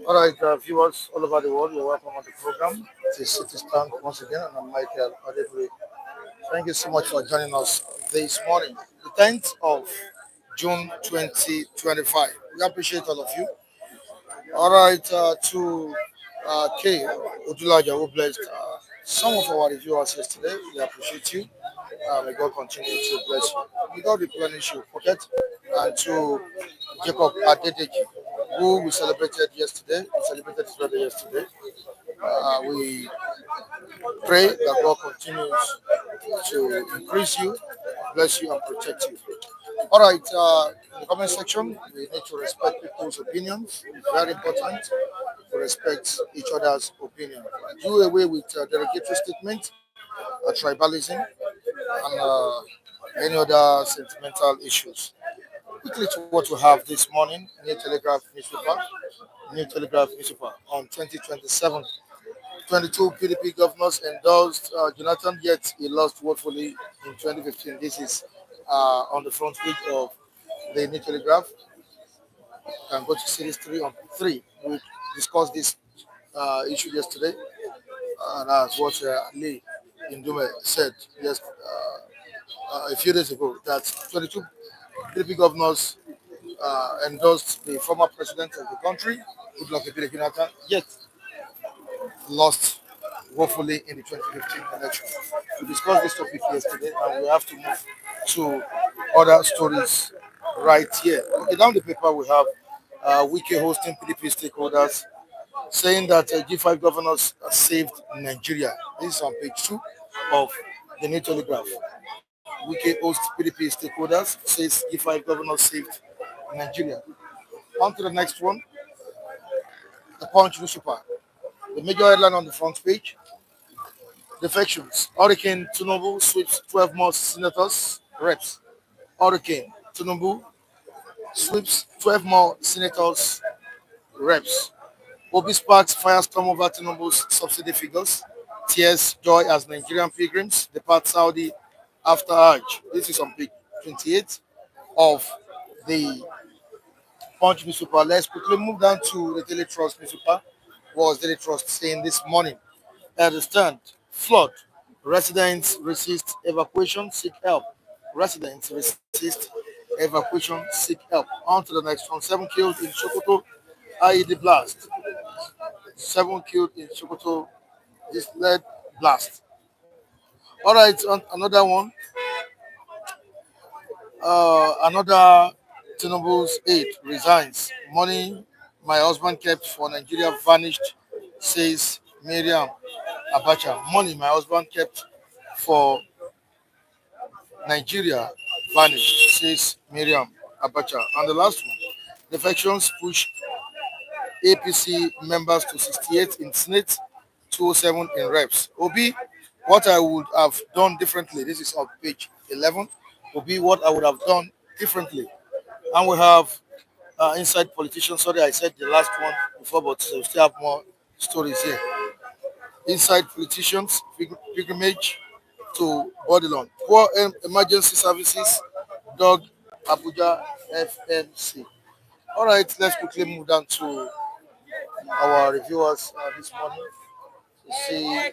All right, viewers all over the world, you're welcome on the program. It is City Stand once again, and I'm Michael Adebue. Thank you so much for joining us this morning, the 10th of June 2025. We appreciate all of you. All right, to K. Odulaja, who blessed some of our reviewers yesterday. We appreciate you. May God continue to bless you. May God replenish your pocket. And to Jacob Adedeji, who we celebrated yesterday. We celebrated his birthday yesterday. We pray that God continues to increase you, bless you, and protect you. All right, in the comment section, we need to respect people's opinions. It's very important to respect each other's opinion. Do away with derogatory statements, tribalism, and any other sentimental issues. Quickly to what we have this morning, New Telegraph newspaper on 2027. 22 PDP governors endorsed Jonathan, yet he lost woefully in 2015. This is on the front page of the New Telegraph. You can go to series 3 on 3. We discussed this issue yesterday, and that's what Lee Indume said a few days ago, that 22 PDP governors endorsed the former president of the country, Goodluck Ebele Jonathan, yet lost woefully in the 2015 election. We discussed this topic yesterday, and we have to move to other stories right here. Okay, down the paper we have Wike hosting PDP stakeholders, saying that G5 governors saved Nigeria. This is on page 2 of the New Telegraph. Wike hosts PDP stakeholders, says G5 governors saved Nigeria. On to the next one, the Punch newspaper. The major headline on the front page: Defections. Hurricane Tinubu sweeps 12 more senators, reps. Hurricane Tinubu sweeps 12 more senators, reps. Obi sparks firestorm over Tinubu's subsidy figures. Tears joy as Nigerian pilgrims depart Saudi after Hajj. This is on page 28 of the Punch newspaper. Let's quickly move down to the Daily Trust newspaper. What was Daily Trust saying this morning? At the stand, flood. Residents resist evacuation, seek help. Residents resist evacuation, seek help. On to the next one. Seven killed in Sokoto, IED blast. Seven killed in Sokoto, this led blast. All right, on another one. Another Tinubu's aide resigns. Money my husband kept for Nigeria vanished, says Miriam Abacha. Money my husband kept for Nigeria vanished, says Miriam Abacha. And the last one, defections push APC members to 68 in Senate, 207 in reps. Obi, what I would have done differently. This is on page 11. Obi, what I would have done differently. And we have inside politicians. Sorry, I said the last one before, but we still have more stories here. Inside politicians, pilgrimage to Bodilon. Poor emergency services, dog Abuja FMC. All right, let's quickly move down to our reviewers this morning to see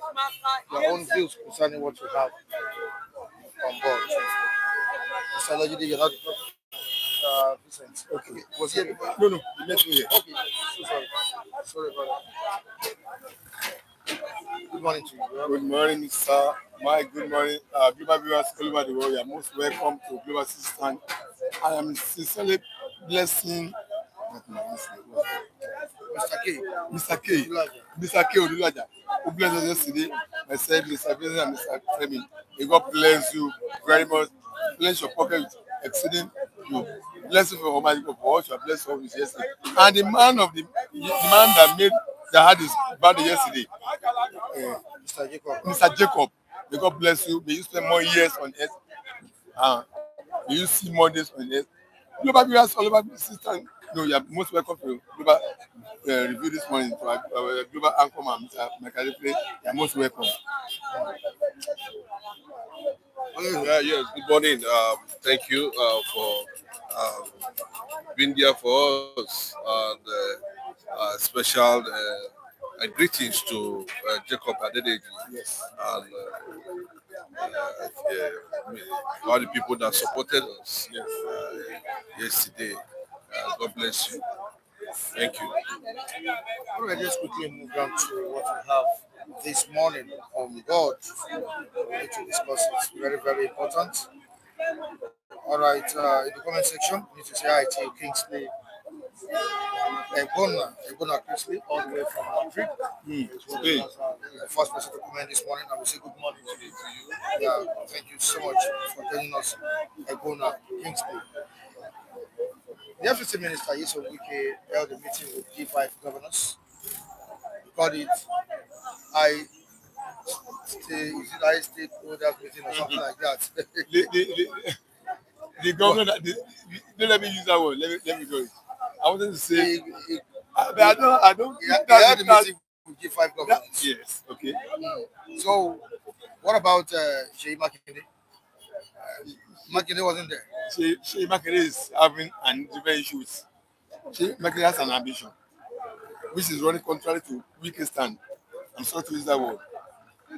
their own views concerning what we have on board. Mr. Lajide, you're not Vincent. Okay. Was he anybody? No, no, he met me here. Okay, so sorry. Sorry about that. Good morning to you. Good morning, sir. My good morning. Global viewers all over the world, you are most welcome to Global Assistant. I am sincerely blessing Mr. K. Mr. K. Mr. K. Odulaja, who blessed us yesterday. Myself, Mr. Vincent, and Mr. Femi. May God bless you very much. Bless your pocket with exceeding you. Bless you for Almighty God for what you have blessed us with yesterday. And the man that had his birthday yesterday, Mr. Jacob. Mr. Jacob, may God bless you. May you spend more years on earth. May you see more days on earth. Global viewers all over the system. No, you are most welcome to Global review this morning to our Global Anchor man, Mr. Michael. You are most welcome. Yes, good morning. Thank you for being there for us, and special greetings to Jacob Adedeji. Yes. And all the people that supported us yesterday. God bless you. Thank you. All right, let's quickly move on to what we have this morning on board. We need to discuss it. Very, very important. All right, in the comment section, you need to say hi to Kingsley Ebona Kingsley, all the way from Madrid. He's the first person to comment this morning. I will say good morning to you. Yeah, thank you so much for joining us, Ebona Kingsley. The FCC Minister, Yusuf Wike, held a meeting with G5 governors. He called it I stakeholders meeting or something like that. The governor, don't let me use that word. Let me go. I wanted to say, I don't. He had a meeting with G5 governors. Yes. Okay. So, what about Sheyi Makinde? Makinde wasn't there. Sheyi Makinde is having an different issue with. Sheyi Makinde has an ambition, which is running contrary to Wike's stand. I'm sorry to use that word.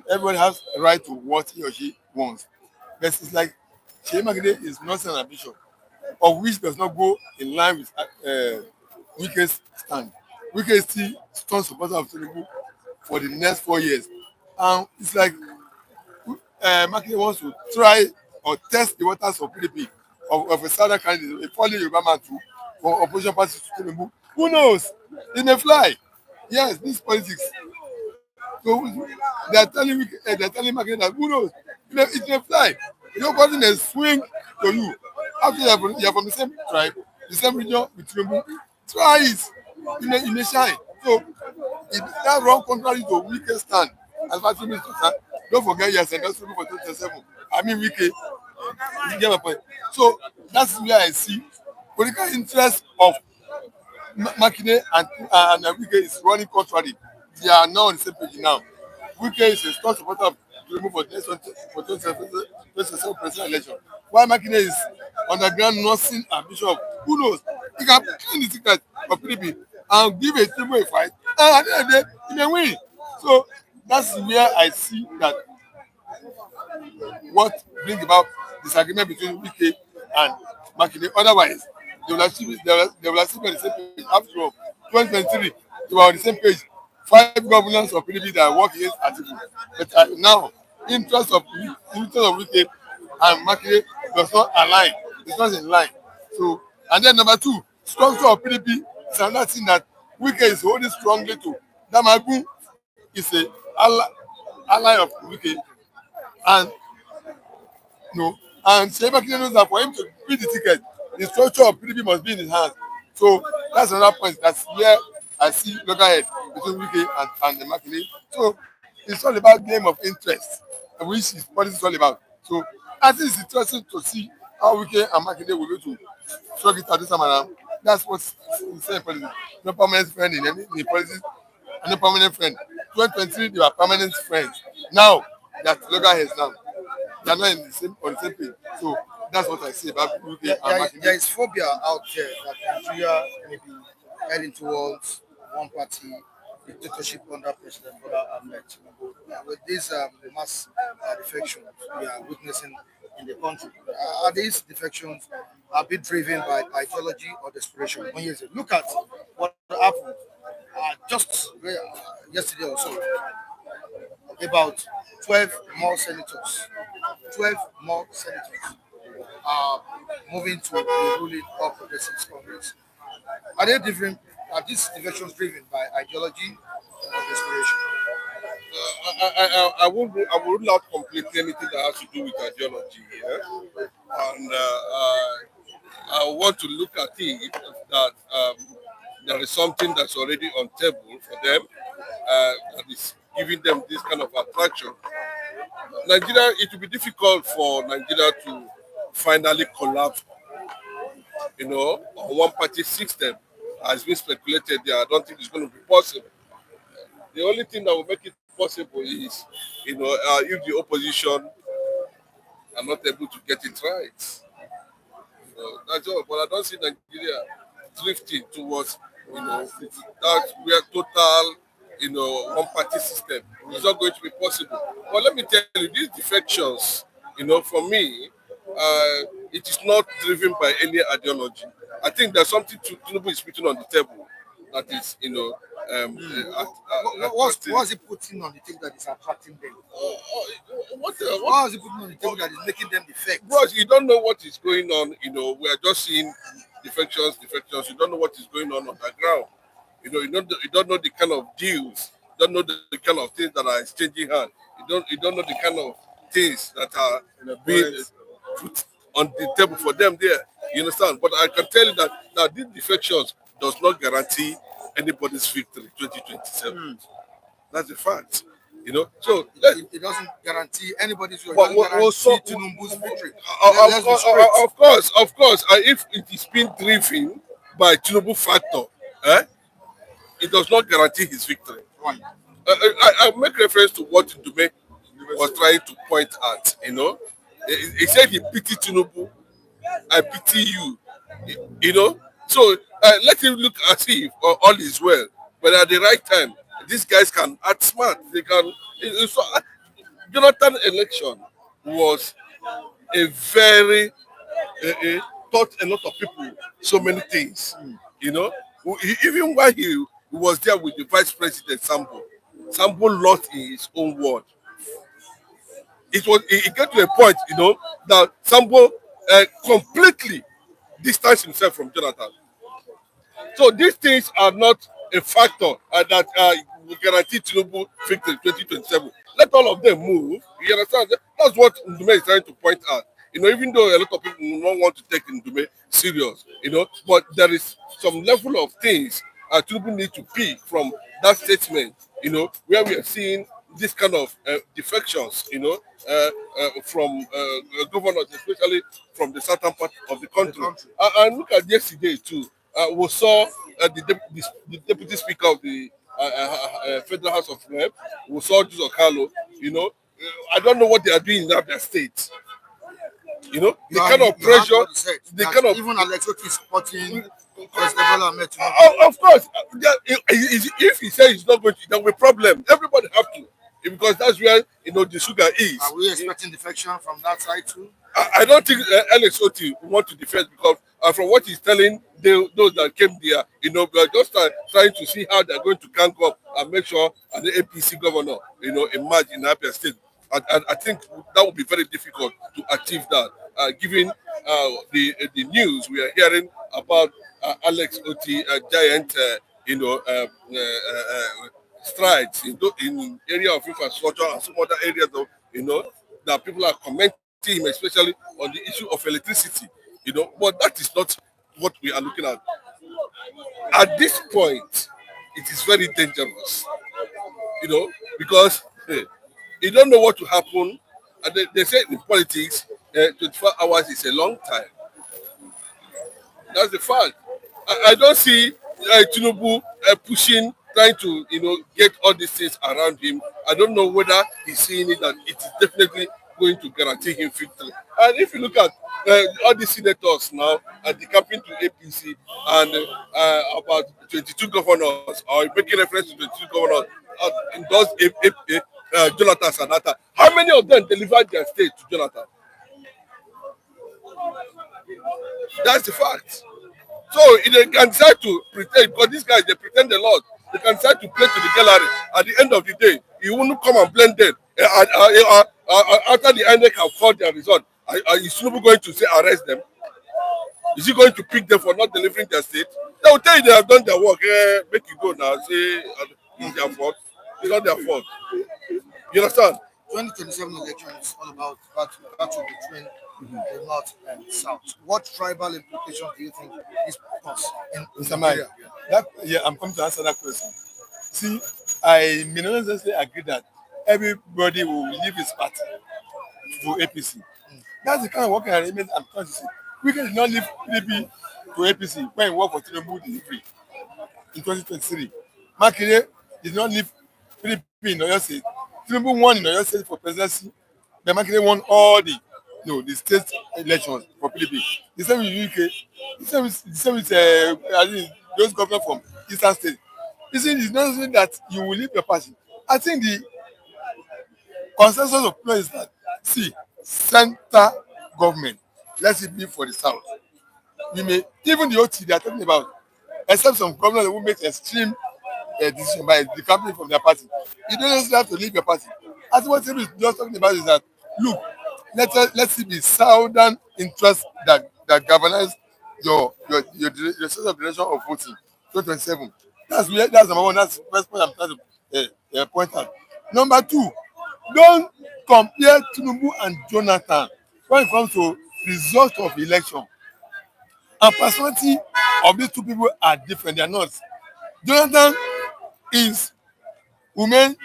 Everybody has a right to what he or she wants. But it's like Sheyi Makinde is not an ambition, of which does not go in line with Wike's stand. Wike is still strong supporter of Tinubu for the next 4 years. And it's like Makinde wants to try or test the waters of PDP, of a southern candidate, a fallen Yoruba man too, for opposition party to Tinubu. Who knows? It may fly. Yes, this politics. So they are telling Makinde that who knows? It may fly. Nobody may swing to you. After you are from the same tribe, the same region with Tinubu, try it. It may shine. So if that wrong contrary to Wike's stand, as far as Tinubu is concerned, don't forget yes, and that's for 2027. I mean Wike, you get my point. So that's where I see political interest of Makinde and Wike is running contrary. They are now on the same page now. Wike is a strong supporter of Tinubu for the next 2027 presidential election. While Makinde is underground nursing ambition of who knows, he can clean the ticket for PDP and give a Tinubu a fight. And at the end of the day, he may win. So that's where I see that what brings about disagreement between Wike and Makinde. Otherwise, they will still be on the same page. After all, 2023, they were on the same page. 5 governors of PDP that work against Atiku. But now, interest of Wike and Makinde does not align. It's not in line. So, and then number two, structure of PDP is another thing that Wike is holding strongly to. Damagu is a ally of Wike, and no, and Shey Makinde knows that for him to beat the ticket, the structure of PDP must be in his hands. So that's another point. That's where I see loggerhead between Wike and the Makinde. So it's all about game of interest, which is politics all about. So I think it's interesting to see how Wike and Makinde will go to struggle it out this time around. That's what's insane politics. No permanent friend in politics, and no permanent friend. 2023 they were permanent friends. Now they're loggerheads now. They are not in the same on the same page. So that's what I say about UK and Makinde. There is phobia out there that Nigeria may be heading towards one party dictatorship under President Bola Tinubu. With these mass defections we are witnessing in the country, are these defections are being driven by ideology or desperation? When you say, look at what happened just yesterday or so, about 12 more senators, 12 more senators are moving to the ruling of Progressive Congress. Are they different? Are these defections driven by ideology or desperation? I would not complete anything that has to do with ideology here. And I want to look at it that there is something that's already on table for them that is giving them this kind of attraction. Nigeria, it will be difficult for Nigeria to finally collapse, on one party system has been speculated there. I don't think it's going to be possible. The only thing that will make it possible is, if the opposition are not able to get it right. So that's all. But I don't see Nigeria drifting towards, that we're total, one party system. It's not going to be possible. But let me tell you, these defections, for me, it is not driven by any ideology. I think there's something Tinubu is putting on the table that is, What's he putting on the table that is attracting them? What What is he putting on the table that is making them defect? Bros, you don't know what is going on. We are just seeing defections. You don't know what is going on the ground. You don't know the kind of deals. You don't know the kind of things that are exchanging hands. You don't know the kind of things that are being put on the table for them there. You understand? But I can tell you that these defections does not guarantee anybody's victory 2027. That's a fact. So It doesn't guarantee anybody's victory. It doesn't guarantee Tinubu's victory. Of course. If it is being driven by Tinubu factor, it does not guarantee his victory. I make reference to what Dume was trying to point at. He said he pity Tinubu, I pity you. So let him look as if all is well, but at the right time, these guys can act smart. They can. So, Jonathan election was a very taught a lot of people so many things. Even while he was there with the vice president Sambo lost in his own word. It got to a point, that Sambo completely distanced himself from Jonathan. So these things are not a factor that will guarantee Tinubu victory 2027. Let all of them move. You understand? That's what Ndume is trying to point out. Even though a lot of people will not want to take Ndume serious, but there is some level of things Tinubu need to pick from that statement, where we are seeing this kind of defections, from governors, especially from the southern part of the country. And look at yesterday too. we saw the deputy speaker of the Federal House of Rep. We saw Tinubu-Kalu. I don't know what they are doing in Abia State. The kind of pressure, the kind of even Alex Otti is supporting President Bola Tinubu. of course, if he says he's not going to, there will be a problem. Everybody have to, because that's where the sugar is. Are we expecting defection from that side too? I don't think Alex Otti want to defend, because from what he's telling those that came there, we are just trying to see how they're going to gang up and make sure the APC governor, emerge in Abia State. I think that would be very difficult to achieve that, given the news we are hearing about Alex Otti giant, strides in area of infrastructure and some other areas of, that people are commenting him, especially on the issue of electricity. But that is not what we are looking at. At this point, it is very dangerous, because you don't know what will happen. And they say in politics, 24 hours is a long time. That's the fact. I don't see Tinubu pushing, trying to get all these things around him. I don't know whether he's seeing it that it is definitely going to guarantee him victory. And if you look at all the senators now decamping to APC, and about 22 governors, or making reference to 22 governors, endorsed Jonathan Sanata. How many of them delivered their state to Jonathan? That's the fact. So they can decide to pretend, because these guys, they pretend a lot. They can decide to play to the gallery. At the end of the day, you won't come and blend them. After the INEC have called their result, is Tinubu going to say arrest them? Is he going to pick them for not delivering their state? They will tell you they have done their work. Make you go now. Say it's their fault. It's not their fault. You understand? 2027 election is all about battle between the north and south. What tribal implications do you think this cause in Mr. Mike, I'm coming to answer that question. See, I may not necessarily agree that everybody will leave his party to APC. That's the kind of working arrangement I'm trying to say. We can not leave PDP to APC when we work for Tinubu delivery in 2023. Makinde did not leave PDP in Oyo State. Tinubu won in Oyo State for presidency, but Makinde won all the state elections for PDP. The same with Wike. The same with those governors from Eastern State. You see, it's not something that you will leave your party. I think the consensus of people is that, see, center government, let it be for the south. We may, even the Otti they are talking about, except some governors who make extreme decision by the company from their party. You don't necessarily have to leave your party. I think what Tinubu is just talking about is that, look, let's see the southern interest that governs your source of direction of voting 2027. That's number one. That's the first point I'm trying to point out. Number two, don't compare Tinubu and Jonathan when it comes to result of election. And personality of these two people are different. They are not. Jonathan is women,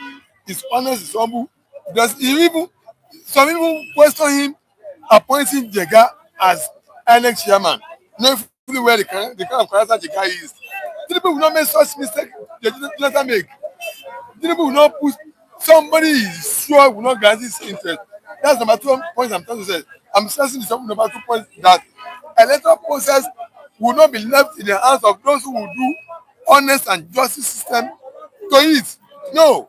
is honest, is humble. Some people question him appointing Jega as INEC chairman, knowing fully where the kind of character Jega is. Tinubu will not make such mistake Jonathan make. Tinubu will not put somebody is sure will not guarantee his interest. That's number two point I'm trying to say. I'm stressing the number 2 point that electoral process will not be left in the hands of those who will do honest and justice system to it. No,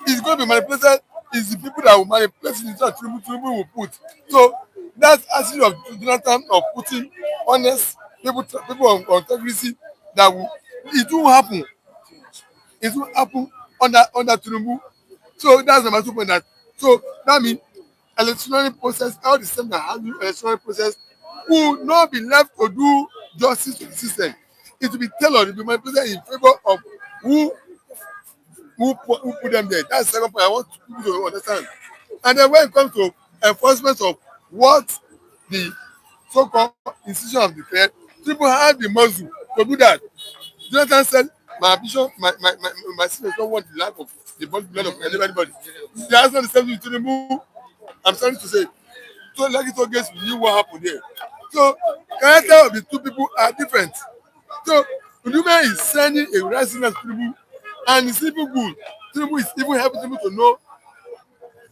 it's going to be manipulated. It's the people that will manipulate it that Tinubu will put. So that's attitude of Jonathan of putting honest people on integrity that will it will happen. It will happen under Tinubu. So that's number 2 point. So that means electoral process, all the system that handle electoral process will not be left to do justice to the system. It will be tailored, it will be manipulated in favor of who put them there. That's the second point I want people to understand. And then when it comes to enforcement of what the so-called institution of the fair, people have the muscle to do that. Jonathan said, my ambition, my sister don't want the life of the blood of anybody. That's not the same with Tinubu. I'm sorry to say. So like it against we knew what happened there. So character of the two people are different. So Udume is sending a resident to Tinubu, and it's even good. Tinubu is even helping Tinubu to know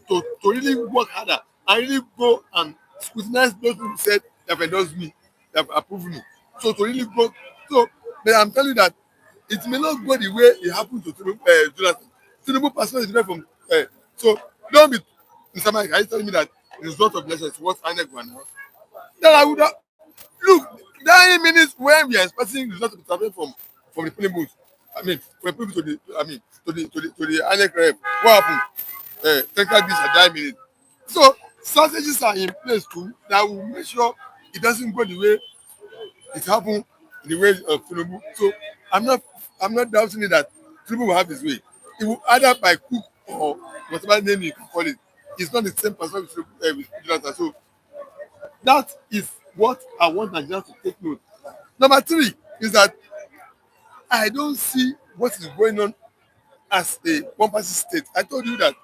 to really work harder and really go and scrutinize those people who said they have endorsed me, they have approved me. So to really go, so but I'm telling you that it may not go the way it happened to Tinubu, Jonathan. Tinubu personally is different from. So don't be, Mr. Mike, are you telling me that the result of election is what INEC will announce? Then I would have look 9 minutes when we are expecting the result to be traveling from the polling booth. I mean, from the polling booth to the to the INEC rep. What happened? Technical glitch at 9 minutes. So strategies are in place too that will make sure it doesn't go the way it happened in the way of Tinubu. So I'm not doubting it that Tinubu will have his way. It will either by cook or whatever name you can call it. It's not the same person with Jonathan. So that is what I want Nigerians to take note. Number three is that I don't see what is going on as a one party state. I told you that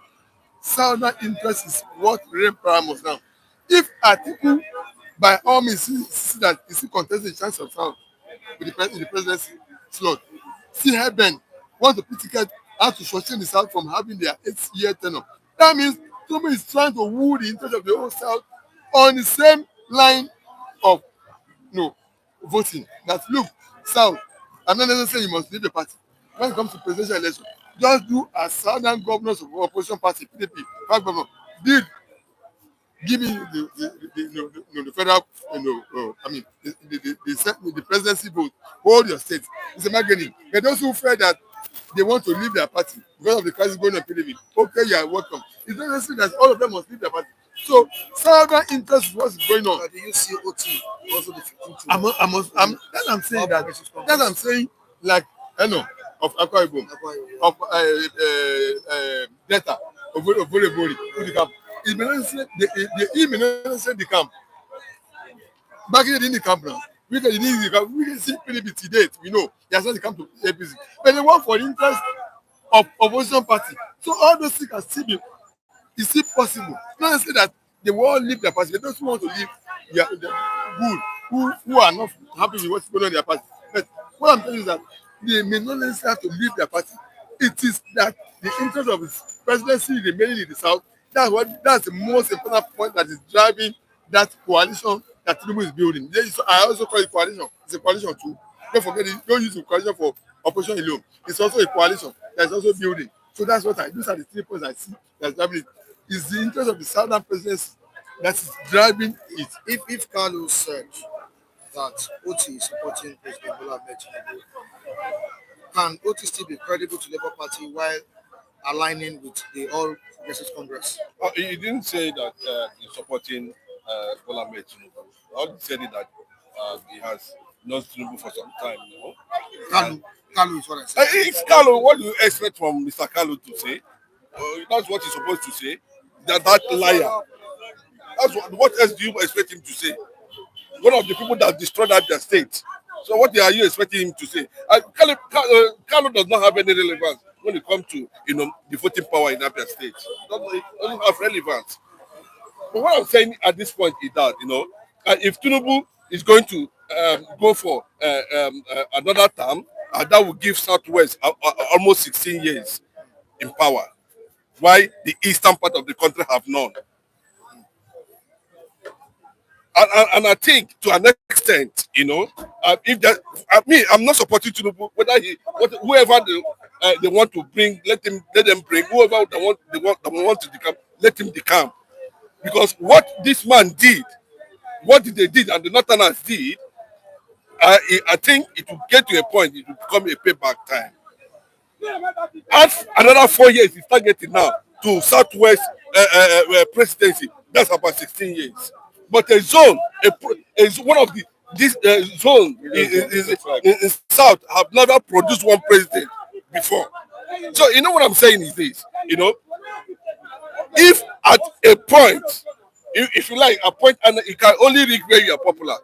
Southern interest is what reign paramount now. If Atiku by all means see that he still contesting the chance of South with the presidency slot, see Heben want to put ticket out to shorten the South from having their 8-year tenure. That means Tinubu is trying to woo the interest of the whole South on the same line of voting. That look, South, I'm not necessarily saying you must leave the party. When it comes to presidential election, just do as Southern governors of opposition party, PDP, five governors, did give me the federal, I mean, the presidency vote, hold your state. It's a bargaining. But those who fear that they want to leave their party because of the crisis going on in PDP, okay, you are welcome. It's not necessary that all of them must leave their party. So, Southern interest is what's going on. Do you see Otti also defecting to I'm saying that I'm saying, like, I know, of Akwa Ibom, of Delta, of Boribori, who the camp. It may not necessarily, he may not necessarily the camp. Back in the camp now, we can see PDP to date, we know, he has not come to APC. But they work for the interest of opposition party. So all those things can still be, it's still possible. Not necessarily that they will all leave their party, they don't want to leave their good, who are not happy with what's going on in their party. But what I'm telling you is that they may not necessarily have to leave their party. It is that the interest of his presidency remaining in the South, that's the most important point that is driving that coalition that Tinubu is building. I also call it coalition. It's a coalition too. Don't forget it. Don't use the coalition for opposition alone. It's also a coalition that is also building. So that's what these are the 3 points I see that's driving it. It's the interest of the Southern presidency that is driving it. if Kalu said that Otti is supporting President Bola Tinubu, can Otti still be credible to Labour Party while aligning with the All Progressives Congress? He didn't say that he's supporting Bola Tinubu. All he said is that he has known Tinubu for some time now. Kalu is what I said. It's Kalu. What do you expect from Mr. Kalu to say? That's what he's supposed to say. That liar. That's what else do you expect him to say? One of the people that destroyed Abia state. So what are you expecting him to say? Kalu does not have any relevance when it comes to the voting power in Abia state. It doesn't have relevance. But what I'm saying at this point is that if Tinubu is going to go for another term, that will give Southwest almost 16 years in power, while the eastern part of the country have none. And I think to an extent, if that, I'm not supporting Tinubu. Whoever they want to bring, let them bring. Whoever they want to decamp, let him decamp. Because what this man did, what they did, and the Northerners did, I think it will get to a point. It will become a payback time. Add another 4 years, it's targeting now to Southwest presidency. That's about 16 years. But a zone, is one of this zone in South have never produced one president before. So what I'm saying is this, if at a point, if you like, a point, and it can only reach where you are popular.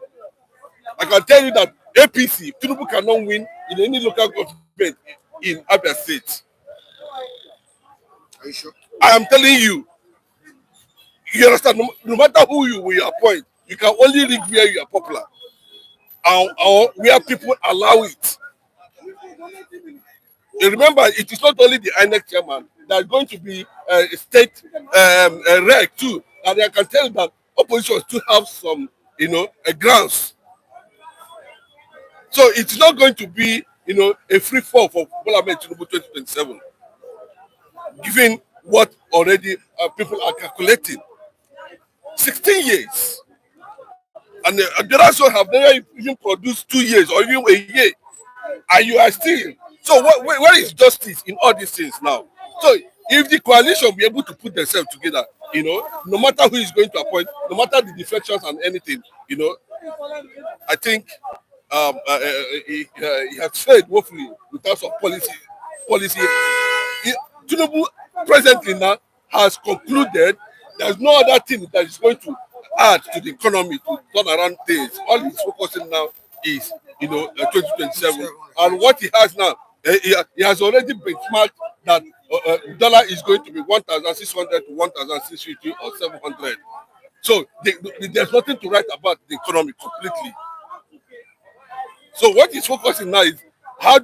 I can tell you that APC, Tinubu cannot win in any local government in Abia State. Are you sure? I am telling you. You understand? No matter who you will appoint, you can only reach where you are popular. or where people allow it. You remember, it is not only the INEC chairman that is going to be a state reg too, and I can tell you that opposition still have some, grounds. So it's not going to be, a free fall for Bola Tinubu 2027, given what already people are calculating. 16 years. And the also have never even produced 2 years or even a year. And you are still. So where is justice in all these things now? So if the coalition be able to put themselves together, no matter who is going to appoint, no matter the defections and anything, I think he has failed woefully in terms of policy. Tinubu presently now has concluded there's no other thing that is going to add to the economy to turn around things. All he's focusing now is 2027, and what he has now, he has already benchmarked that dollar is going to be 1,600 to 1,650 or 700. So there's nothing to write about the economy completely. So what he's focusing now is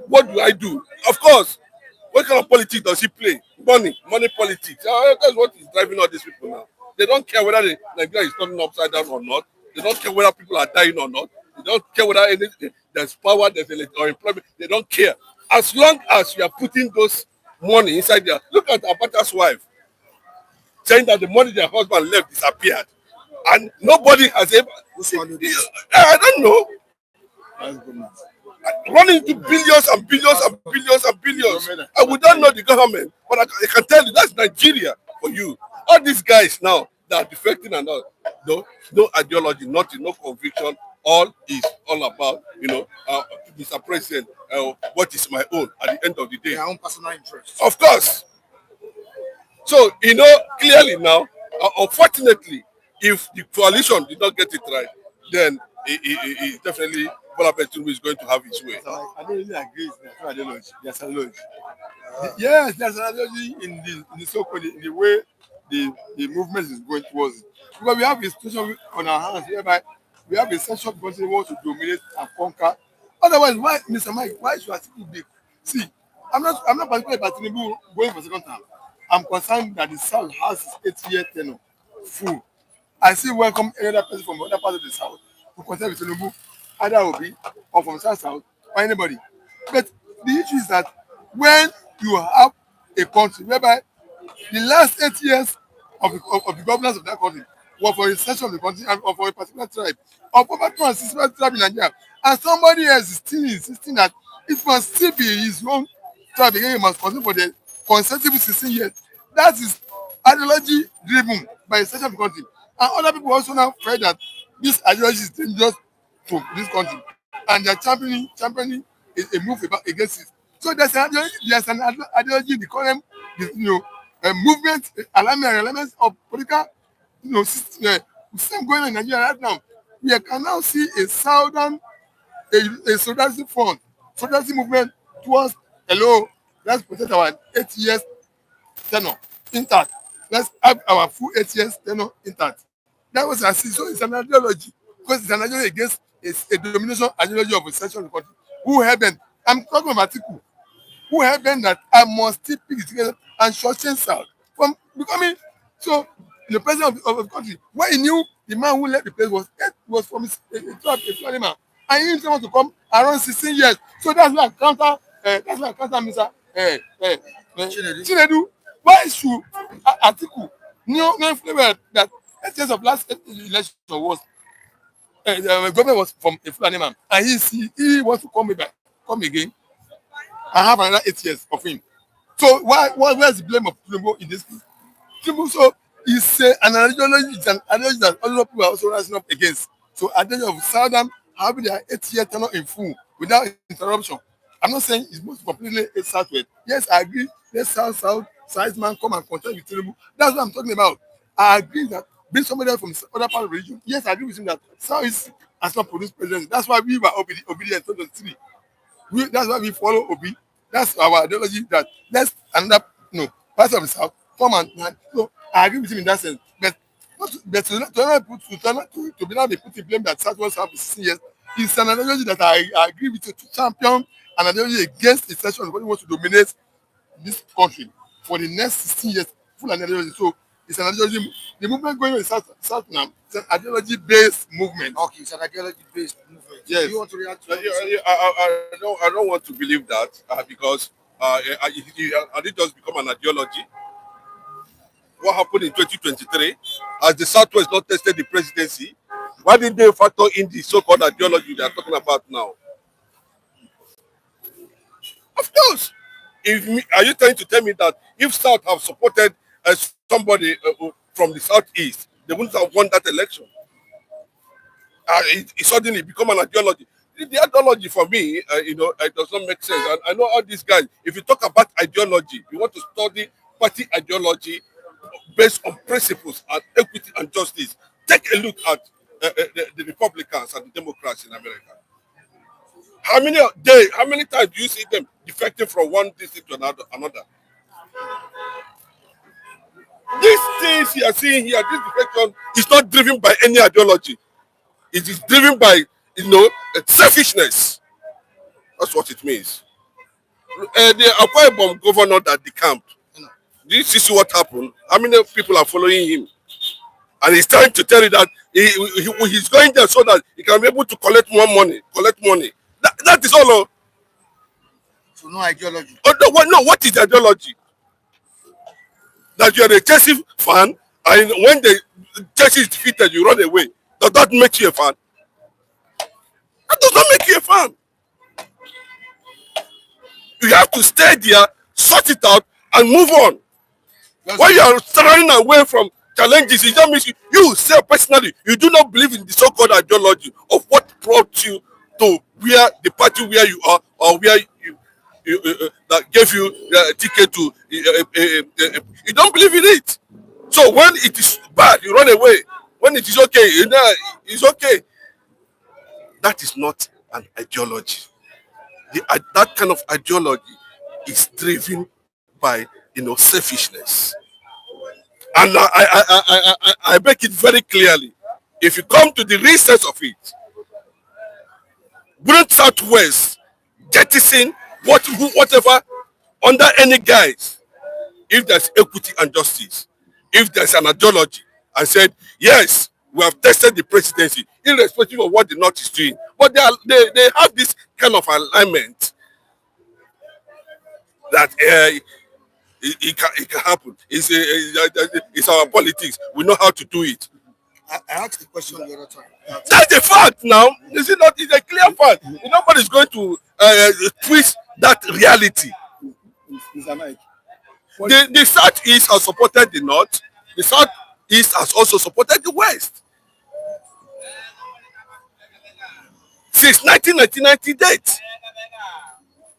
what do I do? Of course, what kind of politics does he play? Money politics. That's what is driving all these people now. They don't care whether Nigeria is turning upside down or not. They don't care whether people are dying or not. They don't care whether there's power, or employment. They don't care. As long as you are putting those money inside there. Look at Abacha's wife saying that the money their husband left disappeared. And nobody has ever... I don't know. Running into billions and billions and billions and billions. And we don't know the government, but I can tell you that's Nigeria for you. All these guys now that are defecting and all, no ideology, nothing, no conviction. All is all about, Mr. President, what is my own at the end of the day. Their own personal interest. Of course. So, clearly now, unfortunately, if the coalition did not get it right, then it definitely Bola Tinubu is going to have his way. So I don't really agree with that ideology. There's an ideology. Yes, there's an ideology in the so-called in the way the movement is going towards it. Because we have a situation on our hands whereby we have a section because they want to dominate and conquer. Otherwise, why, Mr. Mike, why should I still be? See, I'm not particularly about Tinubu going for second term. I'm concerned that the South has its 8-year tenure full. I still welcome any other person from other part of the South who concerned with Tinubu, either Obi or from South or anybody. But the issue is that when you have a country whereby the last 8 years of the governance of that country were for a section of the country and or for a particular tribe, or for over 260 tribe in Nigeria, and somebody else is still insisting that it must still be his own tribe again, he must continue for the consecutive 16 years. That is ideology driven by a section of the country. And other people also now feel that this ideology is dangerous to this country, and they're championing a move against it. So there's an ideology in the current, movement, alignment of political, system going on in Nigeria right now. We can now see a southern, a solidarity front, solidarity movement towards, let's protect our 8 years tenure intact. Let's have our full 8 years tenure intact. That was a so it's an ideology, because it's an ideology against a domination ideology of a section of the country. Who helped them? I'm talking about Atiku. Who helped them that I must still pick it together and shorten South from becoming so the president of the country. When he knew the man who left the place was from a family man, and he didn't want to come around 16 years. So that's why I counter Mr. Chinedu. Why should Atiku no flavor that 8 years of last election was the government was from a Fulani man, and he wants to come again and have another 8 years of him. So where's the blame of Tinubu in this case? Tinubu, so it's an ideology that other people are also rising up against. So ideology of Southern having their 8-year tenure in full without interruption. I'm not saying it's most completely a Southwest. Yes, I agree. Let South man come and contest with Tinubu. That's what I'm talking about. I agree that bring somebody from other part of the region. Yes, I agree with him that South has not produced president. That's why we were obedient to the city. That's why we follow Obi. That's our ideology that let's another part of the South come and so I agree with him in that sense. But to be now put in blame that Southwest have 16 years, It's an ideology that I agree with you to champion an ideology against the section who wants to dominate this country for the next 16 years. Full ideology. So it's an ideology. The movement going on in South now, it's an ideology-based movement. Okay, it's an ideology-based movement. Yes. Do you want to react to I don't want to believe that because it just become an ideology. What happened in 2023 as the Southwest not tested the presidency? Why didn't they factor in the so-called ideology they are talking about now? Of course. Are you trying to tell me that if South have supported somebody from the Southeast, they wouldn't have won that election? It suddenly become an ideology. The ideology for me, it does not make sense. And I know all these guys, if you talk about ideology, you want to study party ideology based on principles and equity and justice. Take a look at the Republicans and the Democrats in America. How many times do you see them defecting from one district to another? These things you are seeing here, this defection is not driven by any ideology. It is driven by, selfishness. That's what it means. The Akwa Ibom governor that decamped, this is what happened. How many people are following him? And he's trying to tell you that he's going there so that he can be able to collect more money. That is all. so no ideology? No, what is ideology? That you are a Chelsea fan, and when the Chelsea is defeated, you run away. Does that make you a fan? That does not make you a fan. You have to stay there, sort it out, and move on. When you are running away from challenges, it just means you self personally, you do not believe in the so-called ideology of what brought you to where the party where you are, or where you that gave you the ticket to. You don't believe in it. So when it is bad, you run away. When it is okay, it's okay. That is not an ideology. That kind of ideology is driven by selfishness. And I make it very clearly. If you come to the research of it, wouldn't Southwest jettison whatever under any guise if there's equity and justice, if there's an ideology, and said, yes, we have tested the presidency, irrespective of what the North is doing. But they have this kind of alignment that it can happen. It's our politics. We know how to do it. I asked the question the other time. That's a fact now. Is it not? It's a clear fact. Nobody's going to twist that reality. Mr. Mike. The Southeast has supported the North. The Southeast has also supported the West. Since 1999 date.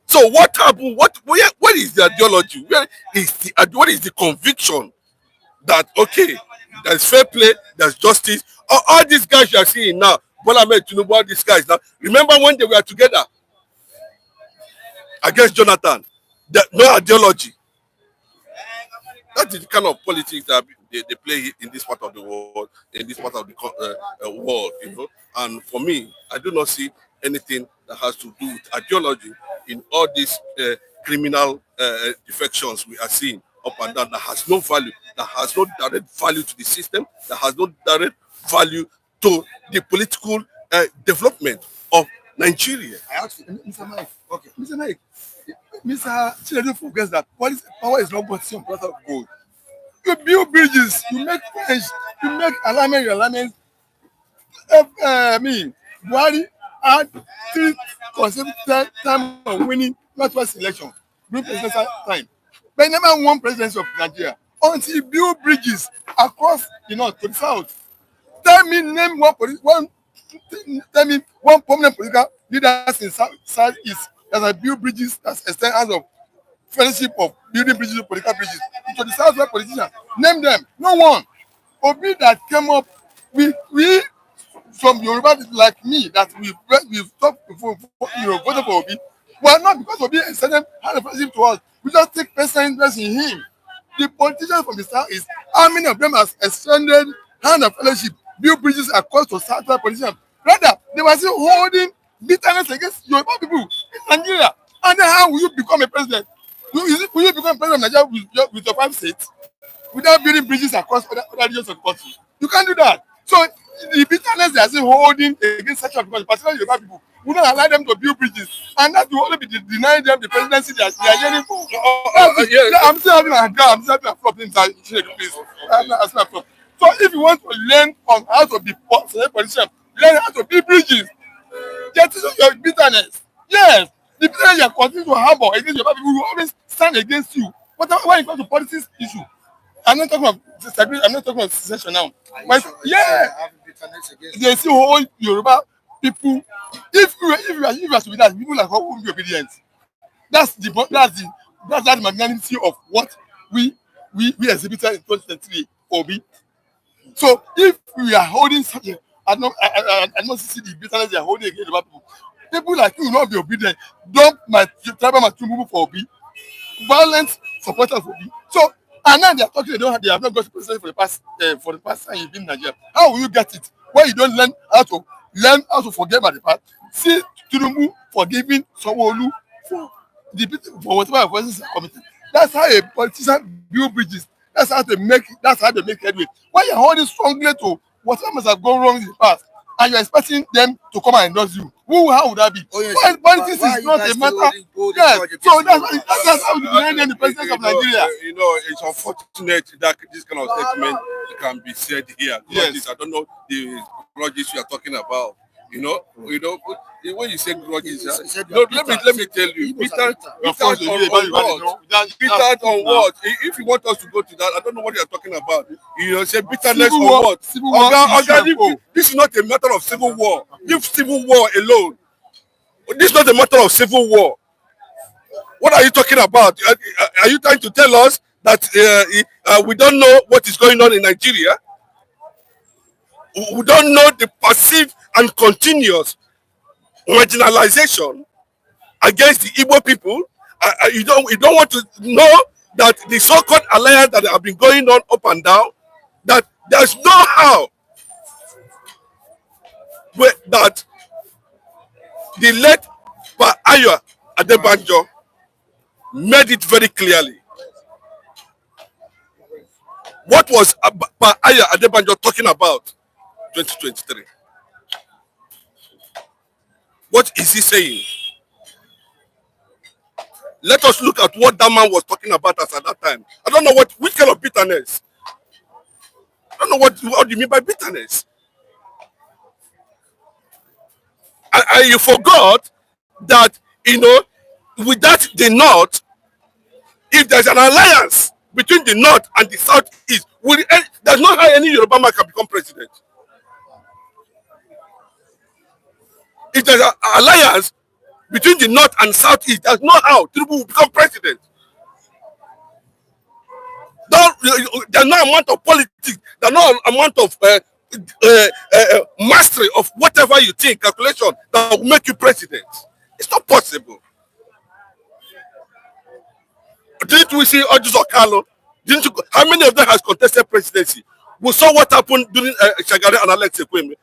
So what happened? What is the ideology? What is the conviction that okay, there's fair play, there's justice? All these guys you are seeing now, Bola Tinubu, all these guys now. Remember when they were together against Jonathan? No ideology. That is the kind of politics that they play in this part of the world, in this part of the world, And for me, I do not see anything that has to do with ideology in all these criminal defections we are seeing up and down that has no value, that has no direct value to the system, that has no direct value to the political development of Nigeria. I asked Mr. Mike. Okay, Mr. Mike. Mr. Chinedu forgets that power is not but some product of gold. You build bridges, you make friends, you make alignment. Buhari had 3 consecutive time of winning northwest election during presidential time. But he never won presidency of Nigeria until he built bridges across the north to the south. Tell me one prominent political leader in southeast that has built bridges that's extended of fellowship of building bridges, political bridges. To the southwest politicians, name them. No one. Obi that came up, we from Yoruba like me that we've talked before, voted for Obi. Well, not because Obi extended had a fellowship to us. We just take personal interest in him. The politicians from the south is how many of them has extended hand of fellowship, build bridges across to southwest politicians. Rather, they were still holding bitterness against Yoruba people in Nigeria. And then how will you become a president? Will you become president of Nigeria with your 5 states without building bridges across other regions of the country? You can't do that. So the bitterness they are still holding against such people, particularly Yoruba people, we don't allow them to build bridges, and that will only be denying them the presidency they are yearning for. I'm still having a girl, I'm still having a problem inside. Please, so if you want to learn on how to be a politician, learn how to build bridges. Get rid of your bitterness. Yes, the bitterness you continue to harbor against your people will always stand against you. But when it comes to politics issue, I'm not talking about I'm not talking about secession now. But yeah, they still hold Yoruba people. If you are to be that, people like who will be obedient. That's the magnanimity of what we exhibited in 2023 for me. So if we are holding such a, I don't see the bitterness they are holding against Yoruba people. People like you will not be obedient. Don't my tribal Tinubu for Obi. Violent supporters of Obi. So and now they are talking. They have not got president for the past time you've been in Nigeria. How will you get it? Where you don't learn how to forget about the past. See Tinubu forgiving Sanwo-Olu for whatever offenses are committed. That's how a politician build bridges. That's how they make headway. When you're holding strongly to whatever must have gone wrong in the past, and you're expecting them to come and endorse you, how would that be? Oh, yes. Politics is not a matter. Yes. So that's how we deny the president of Nigeria. It's unfortunate that this kind of statement can be said here. Yes. I don't know the grudges you are talking about. When you say grudges, let me tell you, bitter on what? If you want us to go to that, I don't know what you are talking about. Say bitterness on what? This is not a matter of civil war. Leave civil war alone. This is not a matter of civil war. What are you talking about? Are you trying to tell us that we don't know what is going on in Nigeria? We don't know the passive and continuous marginalization against the Igbo people. You don't want to know that the so-called alliance that have been going on up and down, that there's no how that the late Abia Adebanjo made it very clearly. What was Abia Adebanjo talking about 2023? What is he saying? Let us look at what that man was talking about us at that time. I don't know which kind of bitterness. I don't know what you mean by bitterness. You forgot that, without the North, if there's an alliance between the North and the Southeast, there's not how any Yoruba man can become president. If there's an alliance between the North and Southeast, there's no how Tinubu will become president. There's no amount of politics, there's no amount of mastery of whatever you think, calculation, that will make you president. It's not possible. Didn't we see Tinubu-Kalu? How many of them has contested presidency? We saw what happened during Shagari and Alex Ekweme,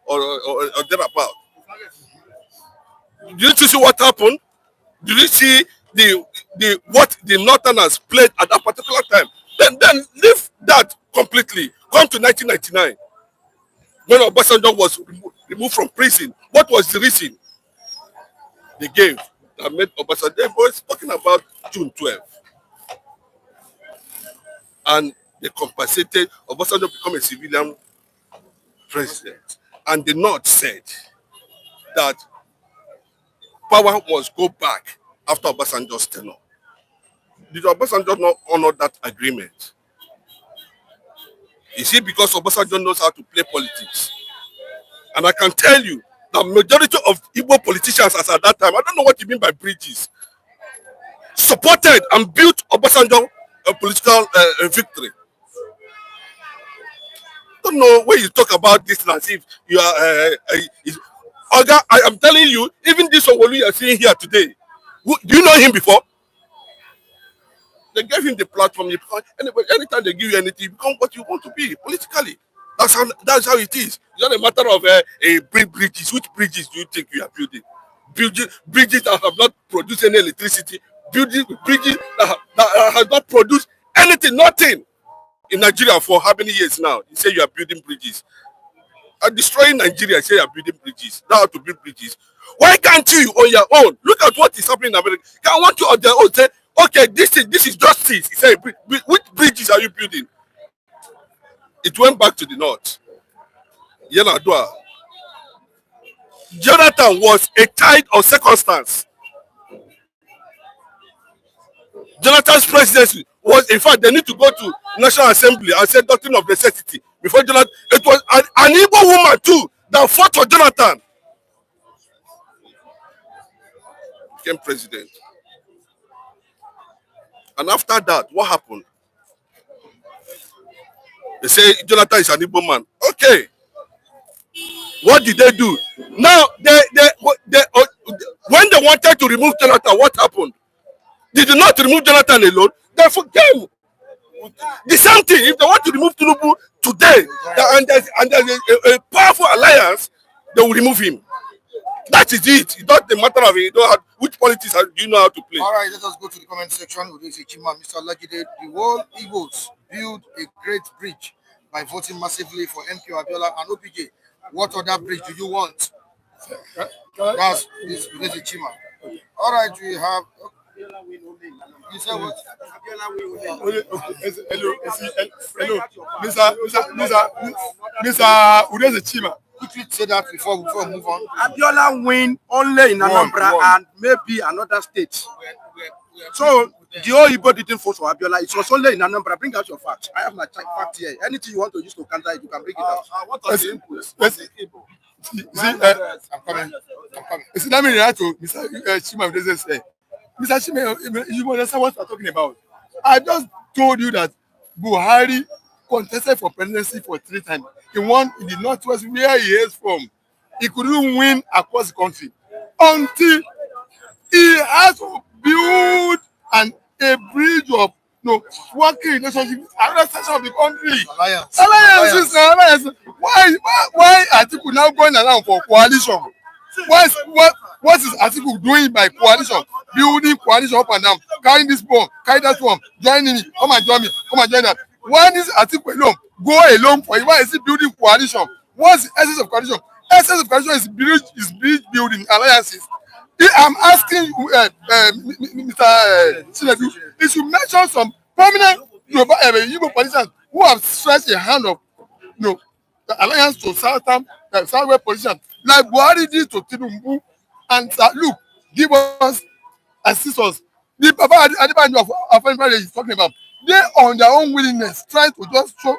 or thereabout. Did you see what happened? Did you see what the Northerners played at that particular time? Then leave that completely. Come to 1999, when Obasanjo was removed from prison. What was the reason they gave that made Obasanjo? They were talking about June 12th. And they compensated Obasanjo become a civilian president. And the North said that power must go back after Obasanjo's tenure. Did Obasanjo not honor that agreement? You see, because Obasanjo knows how to play politics. And I can tell you, the majority of Igbo politicians as at that time, I don't know what you mean by bridges, supported and built Obasanjo a political victory. I don't know when you talk about this as if you are Oga, I am telling you, even this Owolu you are seeing here today, do you know him before? They gave him the platform. Anytime they give you anything, you become what you want to be politically. That's how it is. It's not a matter of bridges. Which bridges do you think you are building? Bridges that have not produced any electricity. Bridges that have not produced anything, nothing in Nigeria for how many years now? You say you are building bridges. Destroying Nigeria, say you are building bridges. Now how to build bridges. Why can't you on your own? Look at what is happening in America. Can want you on their own say, okay, this is justice. He said, which bridges are you building? It went back to the north. Yeladua. Jonathan was a child of circumstance. Jonathan's presidency was, in fact, they need to go to National Assembly and say doctrine of necessity. Before Jonathan, it was an Igbo woman too that fought for Jonathan. Became president. And after that, what happened? They say Jonathan is an Igbo man. Okay. What did they do? Now, when they wanted to remove Jonathan, what happened? They did not remove Jonathan alone. They forgave the same thing. If they want to remove Tinubu today, and there's a powerful alliance, they will remove him. That is it. It's not a matter of which politics do you know how to play. All right, let us go to the comment section with this Chima. Mr. Lajide, the world Igbos build a great bridge by voting massively for MP Abiola and OPJ. What other bridge do you want? That's this Chima. All right, we have. You said what? Hello, Mr. Udeze Chima. Quickly say that before we move on. Abiola win only in Anambra and maybe another state. So the whole Igbo didn't vote for Abiola. It was only in Anambra. Bring out your facts. I have my fact here. Anything you want to use to counter it, you can bring it out. What are the inputs? I'm coming. See, let me react to Mr. Chima Udeze say. Mr. Chima, you understand what we're talking about? I just told you that Buhari contested for presidency for 3 times. He won in the northwest where he is from. He couldn't win across the country until he has to build a bridge of working relationship with another section of the country. Alliance. Why Atiku now going around for coalition? What is Atiku doing by coalition? Building coalition up and down, carrying this one, carry that one, joining me, come and join me, come and join that. Why is Atiku alone? Go alone for it. Why is he building coalition? What's the essence of coalition? Essence of coalition is bridge building alliances. I'm asking Mr. Chinedu, he should mention some prominent Igbo politicians who have stretched a hand of the alliance to Southwest politicians, like Buhari did to Tinubu, and look, give us assistance. The Papa Adebanjo of anybody is talking about, they on their own willingness try to just show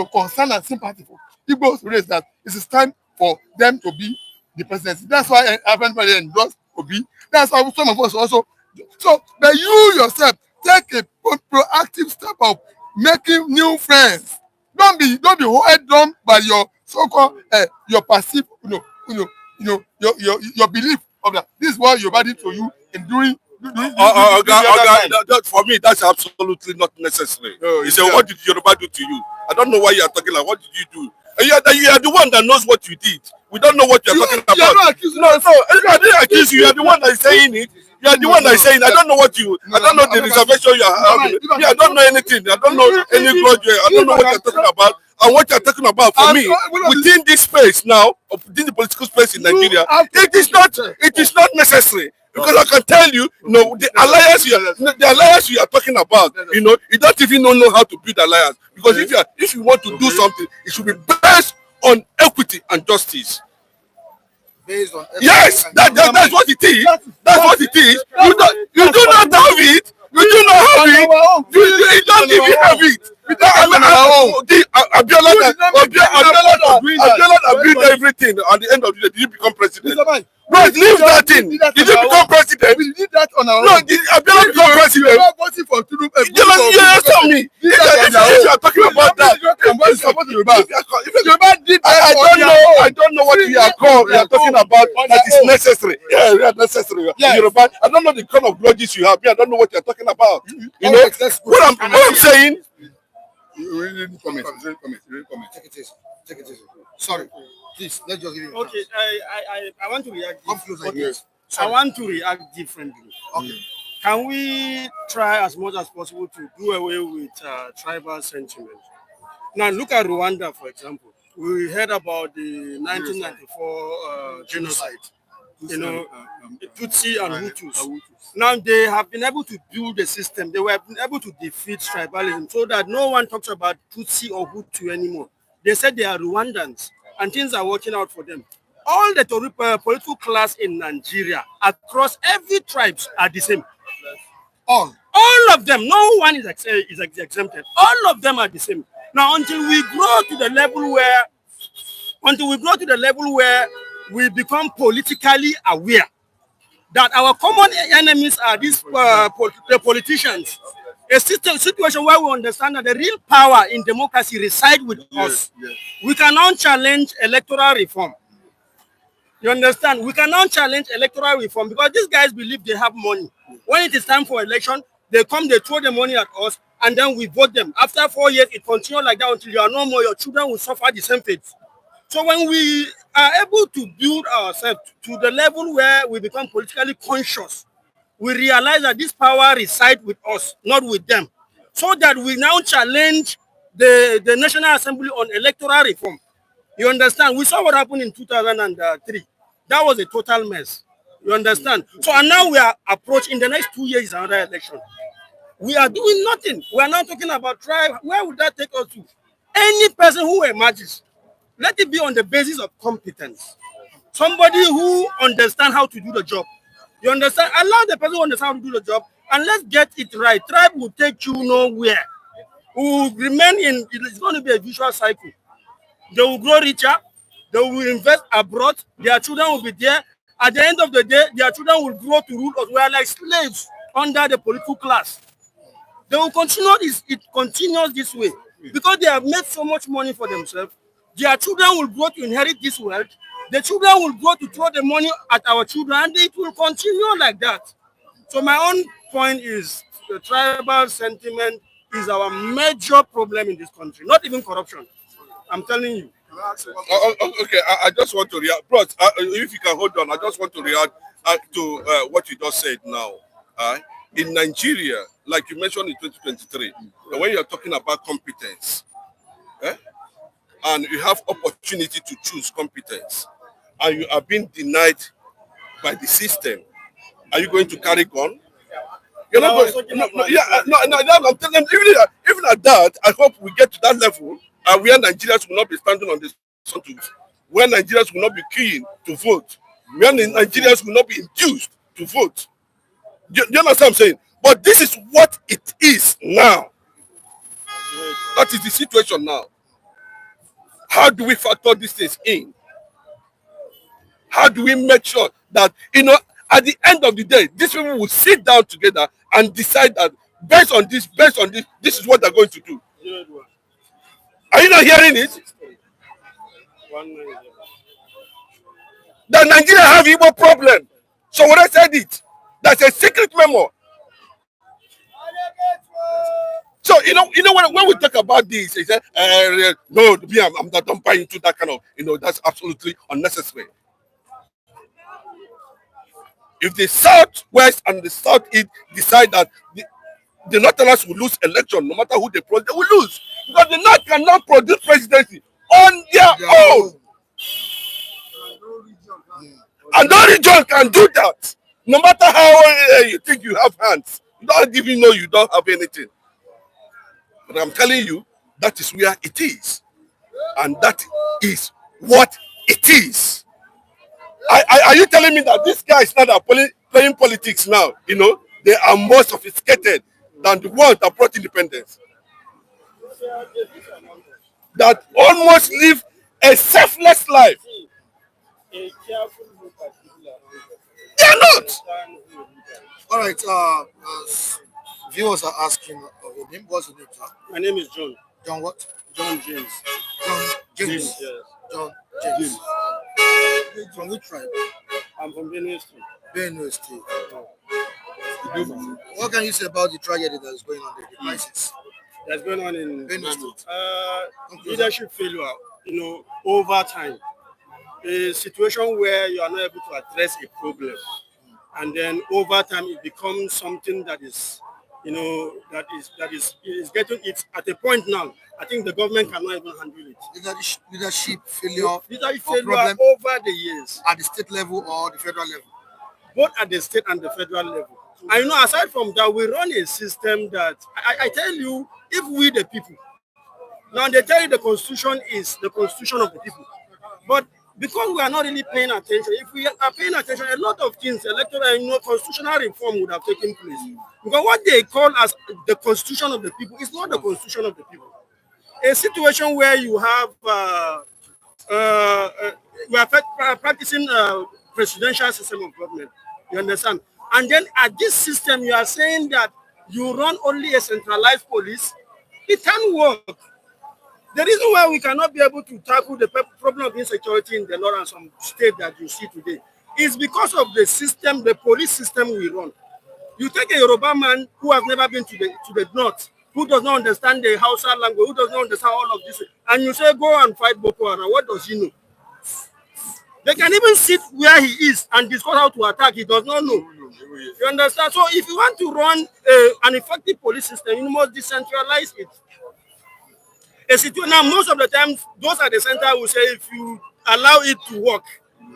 concern and sympathy for Igbo's race that it is time for them to be the presidency. That's why everybody endorsed Obi. That's why some of us also. So, but you yourself take a proactive step of making new friends. Don't be held down by your so-called your perceived your belief of that. This is what your body to you in doing. For me, that's absolutely not necessary. You say, what did Yoruba do to you? I don't know why you are talking like, what did you do? You are the one that knows what you did. We don't know what you are talking about. You are not accusing us. No, I didn't accuse you. You are the one that is saying it. You are the one that is saying, I don't know what you, I don't know the reservation you are having. I don't know anything. I don't know any grudge. I don't know what you are talking about. And what you are talking about for me, within this space now, within the political space in Nigeria, it is not necessary. Because I can tell you, the alliance you are talking about, you don't even know how to build alliance. Because if you want to do something, it should be based on equity and justice. Based on yes, that's what it is. That's what it is. You do not have it. You do not have it. You don't even have it. Abiola built everything. At the end of the day, did you become president? Wait, leave that thing. Did you become president? We did that on our own. No, Abiola become president. You are voting for Tinubu. Yes, tell me. If you are talking about that, I don't know what you are talking about that is necessary. Yeah, necessary. Yoruba, I don't know the kind of grudges you have. I don't know what you are talking about. What I'm saying, You really comment. Take it easy. Take it easy. Sorry. Please, let's just give him a Okay, chance. I want to react. Come closer, Okay, yes. I Sorry. want to react differently. Okay. Can we try as much as possible to do away with tribal sentiment? Now, look at Rwanda, for example. We heard about the 1994 genocide. You know, Tutsi and Hutus. Now they have been able to build a system. They were able to defeat tribalism so that no one talks about Tutsi or Hutu anymore. They said they are Rwandans and things are working out for them. All the political class in Nigeria across every tribes are the same. All of them. No one is exempted. All of them are the same. Now, until we grow to the level where we become politically aware that our common enemies are these the politicians, a situation where we understand that the real power in democracy resides with us. We cannot challenge electoral reform. You understand? We cannot challenge electoral reform because these guys believe they have money. When it is time for election, they come, they throw the money at us, and then we vote them. After 4 years, it continues like that until you are no more. Your children will suffer the same fate. So when we are able to build ourselves to the level where we become politically conscious, we realize that this power resides with us, not with them. So that we now challenge the National Assembly on electoral reform. You understand? We saw what happened in 2003. That was a total mess. You understand? So and now we are approaching the next 2 years another election. We are doing nothing. We are not talking about tribe. Where would that take us to? Any person who emerges, let it be on the basis of competence. Somebody who understands how to do the job. You understand? Allow the person who understands how to do the job and let's get it right. Tribe will take you nowhere. We will remain in, it's going to be a visual cycle. They will grow richer. They will invest abroad. Their children will be there. At the end of the day, their children will grow to rule us. We are like slaves under the political class. They will continue this. It continues this way because they have made so much money for themselves. Their children will grow to inherit this wealth. The children will grow to throw the money at our children, and it will continue like that. So my own point is the tribal sentiment is our major problem in this country, not even corruption. I'm telling you. Okay, I just want to react. Bros, if you can hold on, I just want to react to what you just said now. In Nigeria, like you mentioned in 2023, when you're talking about competence, and you have opportunity to choose competence, and you are being denied by the system, are you going to carry gun? You're not going. I'm telling them, even at that, I hope we get to that level where Nigerians will not be standing on the streets, where Nigerians will not be keen to vote, where Nigerians will not be induced to vote. Do you understand what I'm saying? But this is what it is now. That is the situation now. How do we factor these things in? How do we make sure that, at the end of the day, these people will sit down together and decide that based on this, this is what they're going to do. Are you not hearing it? That Nigeria have Igbo problem. So when I said it, that's a secret memo. So when we talk about this, they say, no, I'm not buying into that kind of, that's absolutely unnecessary. If the Southwest and the Southeast decide that the Northerners will lose election, no matter who they produce, they will lose. Because the North cannot produce presidency on their own. And no region can do that. No matter how you think you have hands, you don't even know you don't have anything. But I'm telling you, that is where it is. And that is what it is. Are you telling me that these guys now are playing politics now? They are more sophisticated than the ones that brought independence. That almost live a selfless life. They are not. All right. Viewers are asking your name. What's your name, sir? My name is John. John what? John James. John James. Yes. John James. From which tribe? I'm from Benue State. Benue State. What can you say about the tragedy that is going on there, the crisis? that's going on in Benue State? leadership failure, over time. A situation where you are not able to address a problem, and then over time it becomes something that is, is getting it at a point now. I think the government cannot even handle it. Leadership failure Leadership or failure problem over the years, at the state level or the federal level? both at the state and the federal level. And aside from that, we run a system that I tell you, if we the people, now they tell you the constitution is the constitution of the people, but because we are not really paying attention, if we are paying attention, a lot of things, electoral, constitutional reform would have taken place. Because what they call as the constitution of the people is not the constitution of the people. A situation where you have we are practicing presidential system of government. You understand? And then at this system, you are saying that you run only a centralized police. It can work. The reason why we cannot be able to tackle the problem of insecurity in the north and some state that you see today is because of the system, the police system we run. You take a Yoruba man who has never been to the north, who does not understand the Hausa language, who does not understand all of this, and you say go and fight Boko Haram. What does he know? They can even sit where he is and discuss how to attack. He does not know. You understand? So if you want to run an effective police system, you must decentralize it. Now, most of the time, those at the center will say if you allow it to work,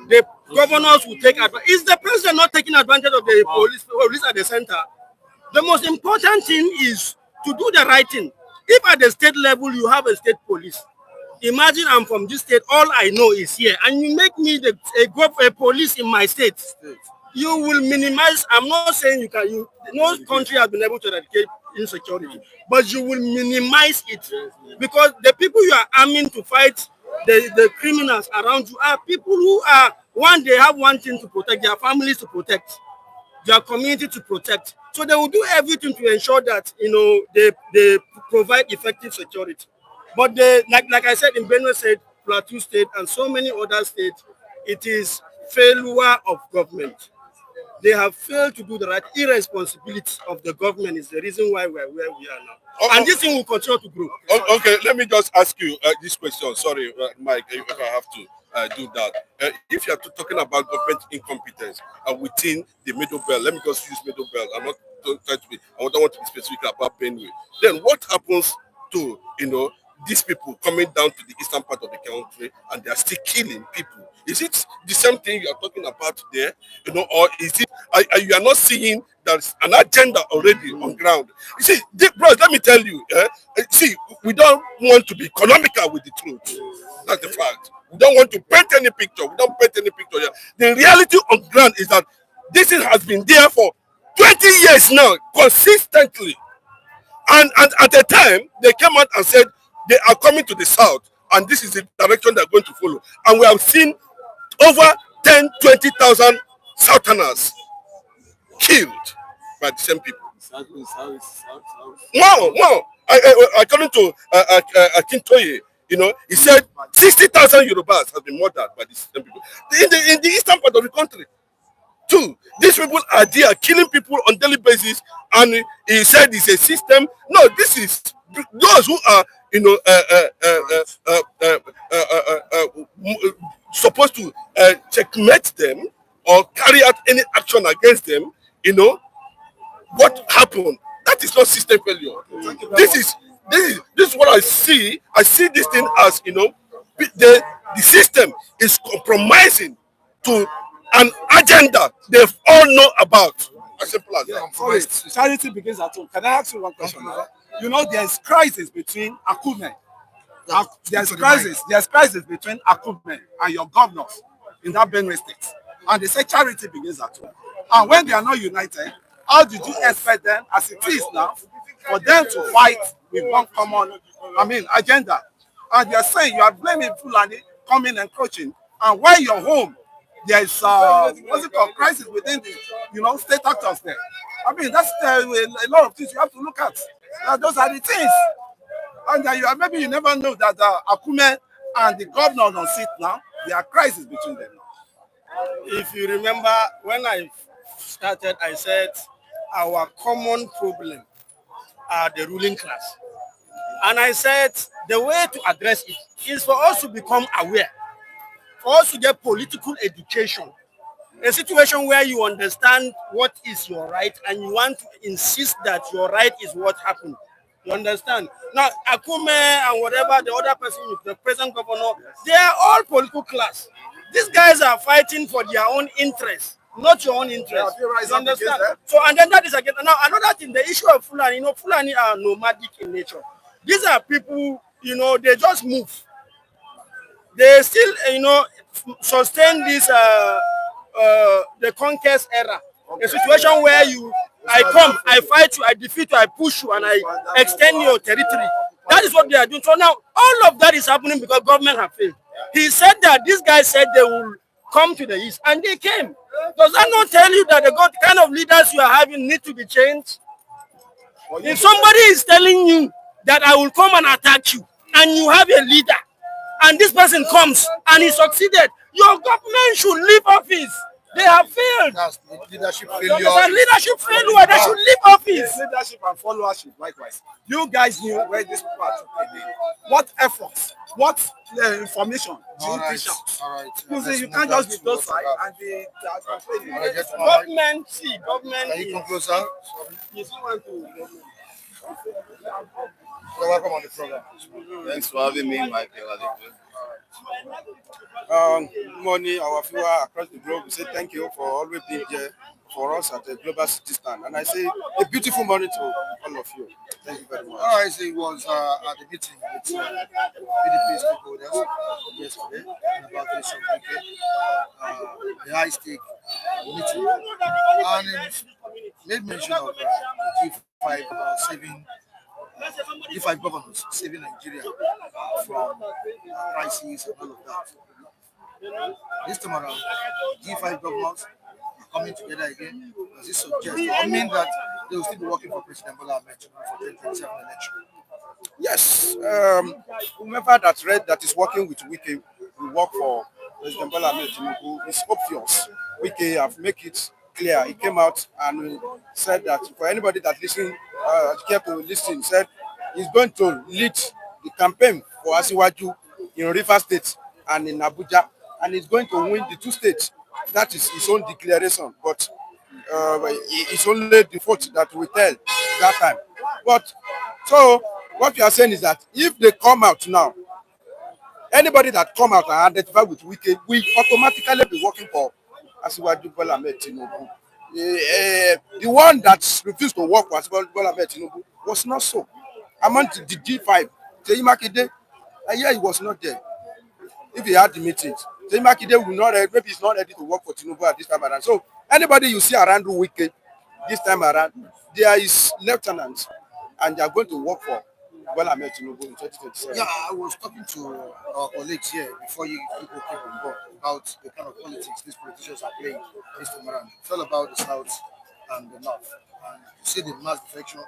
the governors will take advantage. Is the president not taking advantage of the police at the center? The most important thing is to do the right thing. If at the state level you have a state police, imagine I'm from this state, all I know is here, and you make me a police in my state. You will minimize. I'm not saying no country has been able to eradicate insecurity, but you will minimize it because the people you are arming to fight the criminals around you are people who are they have one thing to protect, their families to protect, their community to protect. So they will do everything to ensure that they provide effective security. But like I said in Benue State, Plateau State, and so many other states, it is failure of government. They have failed to do the right. Irresponsibility of the government is the reason why we are where we are now. And this thing will continue to grow. Okay, let me just ask you this question. Sorry, Mike, if I have to do that. If you are talking about government incompetence within the middle belt, let me just use middle belt. I'm not trying to be, I don't want to be specific about Benue. Then what happens to, these people coming down to the eastern part of the country and they are still killing people? Is it the same thing you are talking about there? Or is it, you are not seeing there's an agenda already on ground? You see, bros, let me tell you, see, we don't want to be economical with the truth. That's the fact. We don't want to paint any picture. We don't paint any picture here. The reality on ground is that this thing has been there for 20 years now, consistently. And at the time, they came out and said they are coming to the south, and this is the direction they're going to follow. And we have seen over 20,000 Southerners killed by the same people. Wow. According to Akintoye, he said 60,000 Yorubas have been murdered by the same people in the eastern part of the country. Two, these people are there killing people on daily basis, and he said it's a system. No, this is those who are supposed to checkmate them or carry out any action against them. What happened? That is not system failure. This is what I see. I see this thing as the system is compromising to an agenda they've all know about. As simple as that. Sorry, charity begins at home. Can I ask you one question? There's crisis between Akume. There's crisis between Akume and your governors in that Benue state. And they say charity begins at home. And when they are not united, how did you expect them, as it is now, for them to fight with one common, agenda? And they are saying you are blaming Fulani coming and encroaching, and while you're home, there is crisis within the state actors there. That's a lot of things you have to look at. Those are the things. And maybe you never know that Akume and the governor on seat now, there are crises between them. If you remember, when I I said our common problem are the ruling class. And I said the way to address it is for us to become aware, for us to get political education, a situation where you understand what is your right and you want to insist that your right is what happened. You understand? Now, Akume and whatever the other person, the present governor, they are all political class. These guys are fighting for their own interests, not your own interests. You understand? So, and then that is again. Now, another thing, the issue of Fulani, Fulani are nomadic in nature. These are people, they just move. They still, sustain this the conquest era, a situation where I come, I fight you, I defeat you, I push you, and I extend your territory. That is what they are doing. So now, all of that is happening because government have failed. He said that these guys said they will come to the east, and they came. Does that not tell you that the kind of leaders you are having need to be changed? If somebody is telling you that I will come and attack you, and you have a leader, and this person comes and he succeeded, your government should leave office. They have failed. That's leadership It's failure. a leadership failure. They should leave office. Leadership and followership, likewise. You guys knew where this people are taking. What efforts, what information do you dish out? All right. You see, you can't just be docile and be complaining. Government, government Can you come closer? is want to. You're welcome on the program. Thanks for having me, Michael. Good morning, our viewers across the globe. We say thank you for always being there for us at the Global City Stand. And I say a beautiful morning to all of you. Thank you very much. All right, so it was at the meeting with PDP stakeholders yesterday about this Wike, the high stake meeting. And it made mention of the G5 saving G5 governors saving Nigeria from crises and all of that. This time around, G5 governors are coming together again. Does this suggest or mean that they will still be working for President Bola Tinubu for 2027 election? Yes, whomever that is working with Wike will work for President Bola Tinubu. It's obvious. Wike have made it clear. He came out and said that for anybody that care to listen, said he's going to lead the campaign for Asiwaju in Rivers State and in Abuja, and he's going to win the two states. That is his own declaration, but it's only the vote that we tell that time. But so what we are saying is that if they come out now, anybody that come out and identify with Wike will automatically be working for Asiwaju Bola Tinubu. The one that refused to work for Asiwaju Bola Tinubu was not so. Among the G5, Seyi Makinde, he was not there. If he had the meetings, Seyi Makinde will not, maybe he's not ready to work for Tinubu at this time around. So anybody you see around Wike this time around, there is lieutenants, and they are going to work for Bola Tinubu in 2027. Yeah, I was talking to our colleagues here before you people came on board about the kind of politics these politicians are playing this time around. It's all about the South and the North. And you see the mass defection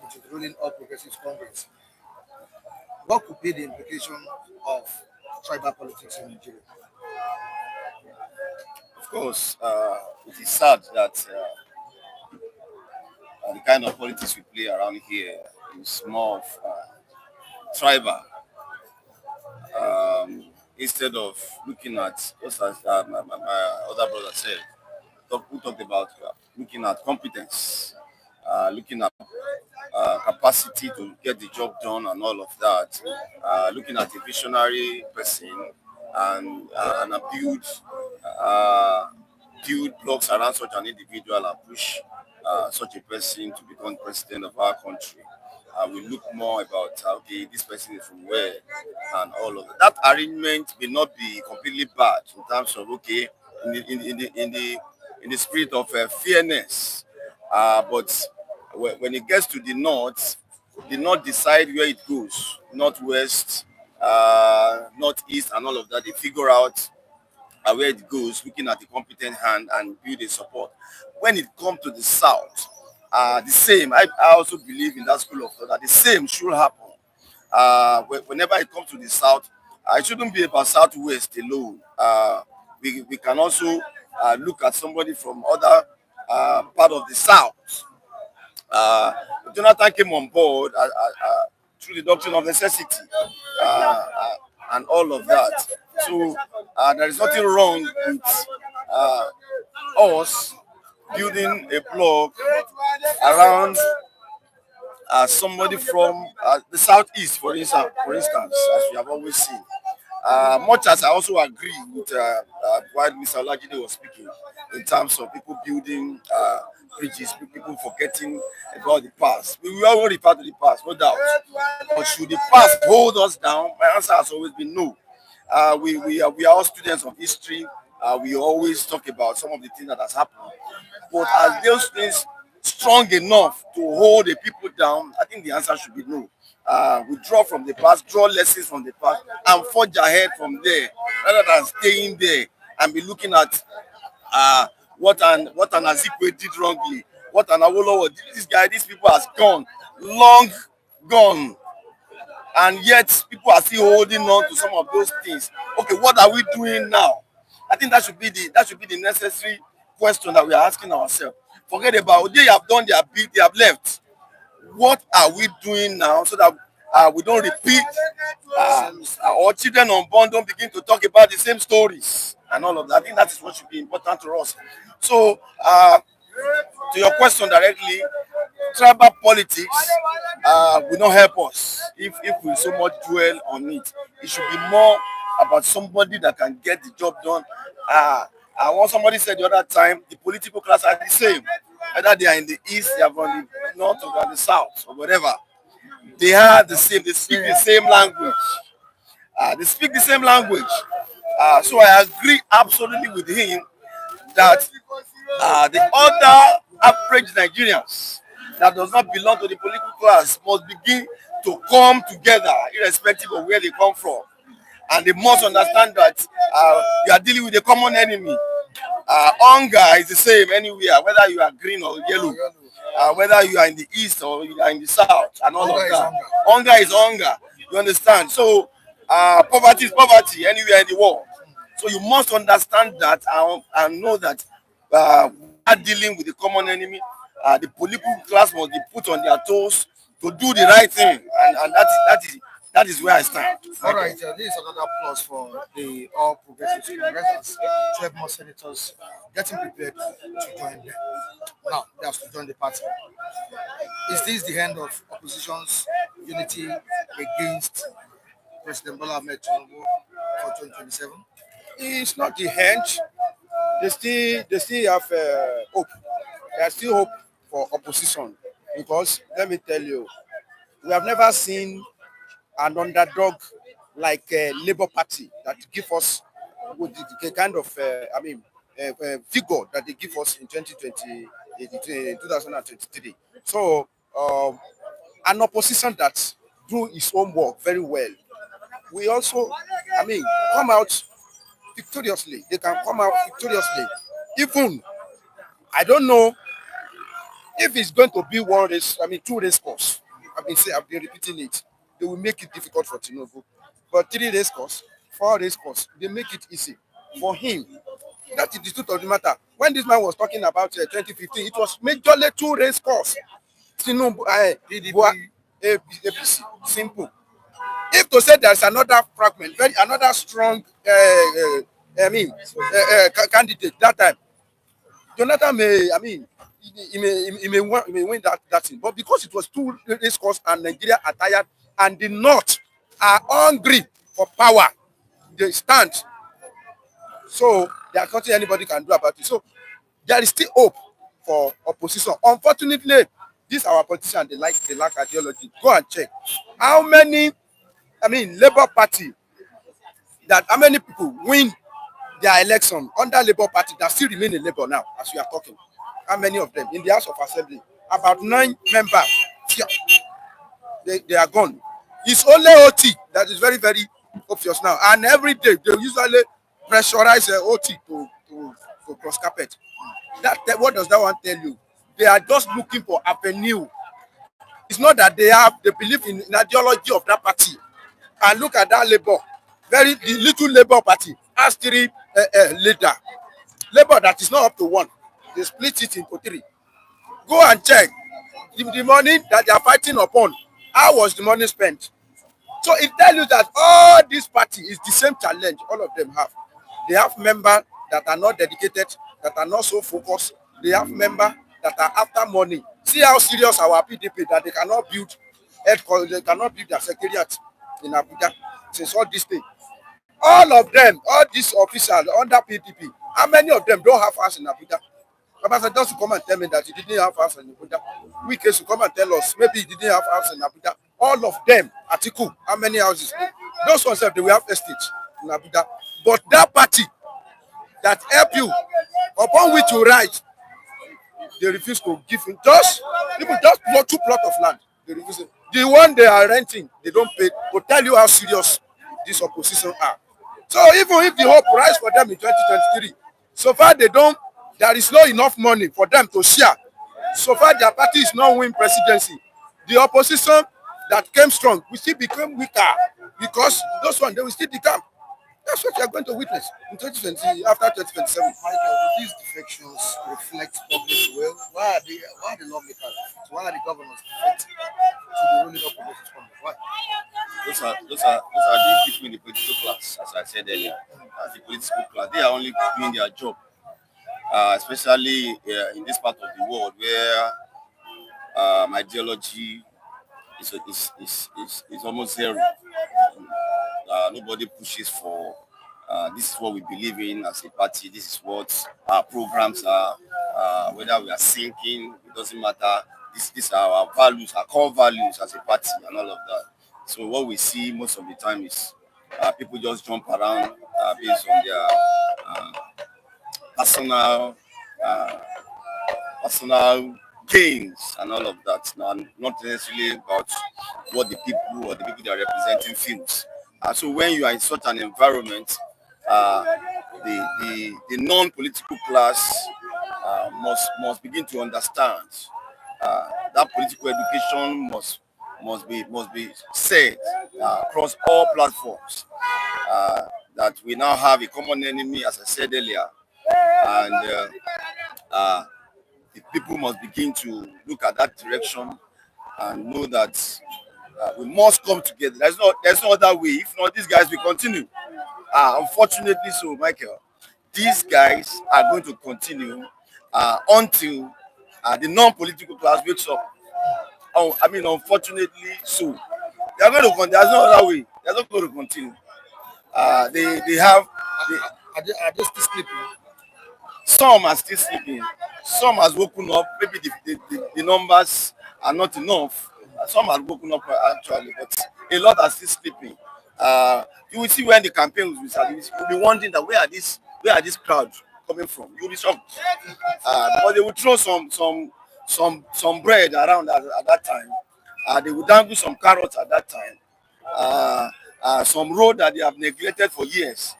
into the ruling All Progressives Congress. What could be the implication of tribal politics in Nigeria? Of course, it is sad that the kind of politics we play around here is more of tribal. Instead of looking at, just as my other brother said, who talked about looking at competence, looking at capacity to get the job done and all of that, looking at a visionary person and build blocks around such an individual and push such a person to become president of our country. We look more about okay, this person is from where and all of that. That arrangement may not be completely bad in terms of okay, in the spirit of fairness, but when it gets to the north decide where it goes, northwest, northeast, and all of that. They figure out where it goes, looking at the competent hand and build a support. When it comes to the south, the same. I also believe in that school of thought that the same should happen. Whenever it comes to the south, it shouldn't be about southwest alone. We can also look at somebody from other part of the south. Jonathan came on board through the doctrine of necessity, and all of that. So there is nothing wrong with us building a blog around somebody from the southeast, for instance, as we have always seen. Much as I also agree with what Mr. Olajide was speaking in terms of people building bridges, people forgetting about the past. We all refer to the past, no doubt. But should the past hold us down? My answer has always been no. We are all students of history. We always talk about some of the things that has happened. But are those things strong enough to hold the people down? I think the answer should be no. We draw from the past, draw lessons from the past, and forge ahead from there, rather than staying there and be looking at what an Azikwe did wrongly, what an Awolowo did. These people has gone, long gone, and yet people are still holding on to some of those things. Okay, what are we doing now? I think that should be the necessary question that we are asking ourselves. Forget about they have done their bit, they have left. What are we doing now so that we don't repeat, our children unborn don't begin to talk about the same stories and all of that? I think that is what should be important to us. So, to your question directly, tribal politics will not help us if we so much dwell on it. It should be more about somebody that can get the job done. What somebody said the other time, the political class are the same. Whether they are in the east, they are from the north, or from the south, or whatever. They are the same. They speak the same language. So I agree absolutely with him that the other average Nigerians that does not belong to the political class must begin to come together, irrespective of where they come from. And they must understand that you are dealing with a common enemy. Hunger is the same anywhere, whether you are green or yellow, whether you are in the east or you are in the south, and all of that. Hunger is hunger. You understand? So poverty is poverty anywhere in the world. So you must understand that and know that we are dealing with the common enemy. The political class must be put on their toes to do the right thing, and that is where I stand. All right, this is another plus for the All Progressives Congress. 12 more senators getting prepared to join them. Now, they have to join the party. Is this the end of opposition's unity against President Bola Tinubu for 2027? It's not the end. They still have hope. There's still hope for opposition, because let me tell you, we have never seen an underdog like Labour Party that give us with the kind of figure that they give us in 2023. So an opposition that do its own work very well. We also, come out victoriously. They can come out victoriously. Even, I don't know if it's going to be two race course. I've been repeating it. They will make it difficult for Tinubu. But 3 race course, 4 race course, they make it easy for him. That is the truth of the matter. When this man was talking about 2015, it was majorly 2 race course. Tinubu, APC, simple. If to say there's another fragment, another strong candidate that time, Jonathan he may win that thing. But because it was 2 race course and Nigeria are tired and the North are hungry for power, they stand. So there's nothing anybody can do about it. So there is still hope for opposition. Unfortunately, these our politicians, they lack ideology. Go and check. How many, Labour Party, how many people win their election under Labour Party that still remain in Labour now, as we are talking? How many of them? In the House of Assembly, about 9 members, they are gone. It's only Otti that is very, very obvious now. And every day, they usually pressurize Otti to cross carpet. What does that one tell you? They are just looking for avenue. It's not that they believe in the ideology of that party. And look at that Labour. The little Labour Party has 3 leaders. Labour that is not up to 1. They split it into 3. Go and check the money that they are fighting upon How was the money spent? So it tells you that all this party is the same challenge all of them have. They have members that are not dedicated, that are not so focused. They have members that are after money. See how serious our PDP that they cannot build headquarters, they cannot build their secretariat in Abuja since all this thing. All of them, all these officials under PDP, how many of them don't have house in Abuja? Abasa just to come and tell me that he didn't have house in Abuja. Wike should come and tell us maybe he didn't have house in Abuja. All of them, Atiku, how many houses? Those ones they will have estates in Abuja. But that party that help you, upon which you write, they refuse to give him even just 2 plots of land. They refuse it. The one they are renting, they don't pay. To tell you how serious this opposition are. So even if the hope rise for them in 2023, so far there is not enough money for them to share. So far their party is not winning presidency. The opposition that came strong will still become weaker because those ones they will still become. That's what you are going to witness in 2020 after 2027. Michael, do these defections reflect public will? Why are the lawmakers? Why are the governors defecting to the ruling opposition? Why? Those are the people in the political class, as I said earlier. As the political class, they are only doing their job, especially in this part of the world where ideology is almost zero. Nobody pushes for this is what we believe in as a party. This is what our programs are. Whether we are sinking, it doesn't matter. These are our values, our core values as a party, and all of that. So what we see most of the time is people just jump around based on their personal gains and all of that. Now, not necessarily about what the people or the people they are representing feels. So when you are in such an environment, the non-political class must begin to understand that political education must be said across all platforms. That we now have a common enemy, as I said earlier, and the people must begin to look at that direction and know that we must come together. There's no other way. If not, these guys will continue. Unfortunately, so Michael, these guys are going to continue until the non-political class wakes up. Unfortunately, so they are going to continue. There's no other way. They're not going to continue. They have. Are they still sleeping? Some are still sleeping. Some has woken up. Maybe the numbers are not enough. Some have woken up actually, but a lot are still sleeping. You will see when the campaign will start. You'll be wondering that where are this crowd coming from? You'll be shocked. But they will throw some bread around at that time. They will dangle some carrots at that time. Some road that they have neglected for years.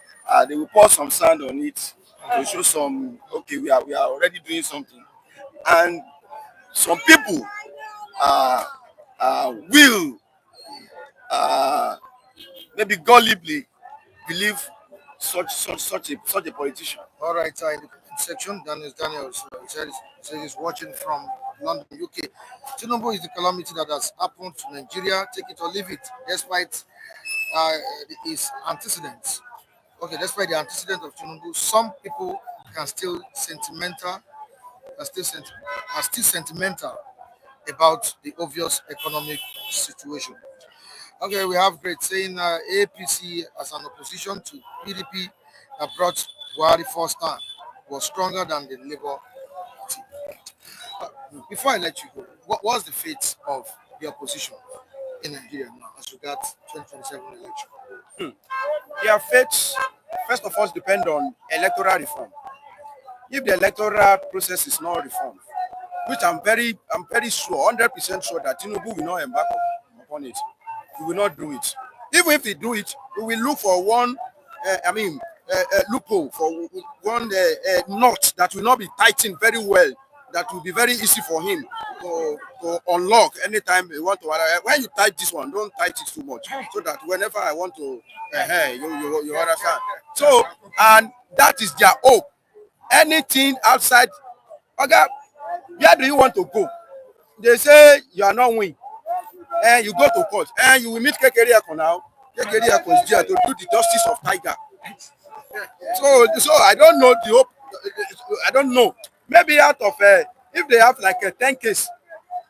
They will pour some sand on it to show some, okay, we are already doing something. And some people will maybe gullibly believe such a politician. All right, in the comment section, Daniel said he's watching from London, UK. Tinubu is the calamity that has happened to Nigeria. Take it or leave it, despite his antecedents. Okay, despite the antecedent of Tinubu, some people are still sentimental about the obvious economic situation. Okay, we have great saying APC as an opposition to PDP that brought Buhari first time was stronger than the Labour Party. Before I let you go, what's the fate of the opposition in Nigeria now as regards 2027 election? Their fates, first of all, depend on electoral reform. If the electoral process is not reformed, which I'm very sure, 100% sure that Tinubu will not embark upon it. He will not do it. Even if he do it, we will look for one, loophole, for one knot that will not be tightened very well, that will be very easy for him to unlock anytime he want to. When you tight this one, don't tight it too much, so that whenever I want to, you understand. So, and that is their hope. Anything outside, okay, where do you want to go? They say you are not winning. and you go to court, and you will meet Kekeriako now. Kekeriako is there to do the justice of Tiger. So I don't know the hope. I don't know. Maybe out of if they have like a 10 case,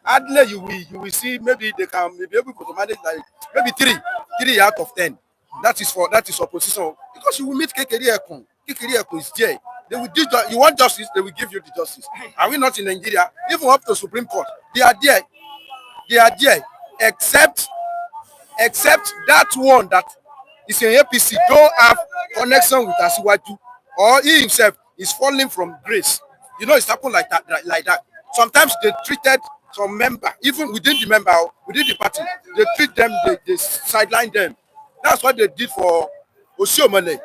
hardly you will see maybe they can be able to manage like maybe three out of 10. That is opposition, because you will meet Kekeriako. Kekeriako is there. They will do. You want justice, they will give you the justice. Are we not in Nigeria? Even up to Supreme Court, they are there. They are there, except that one that is in APC don't have connection with Asiwaju, or he himself is falling from grace. You know, it's happened like that. Sometimes they treated some member, even within the party, they treat them, they sideline them. That's what they did for Oshiomhole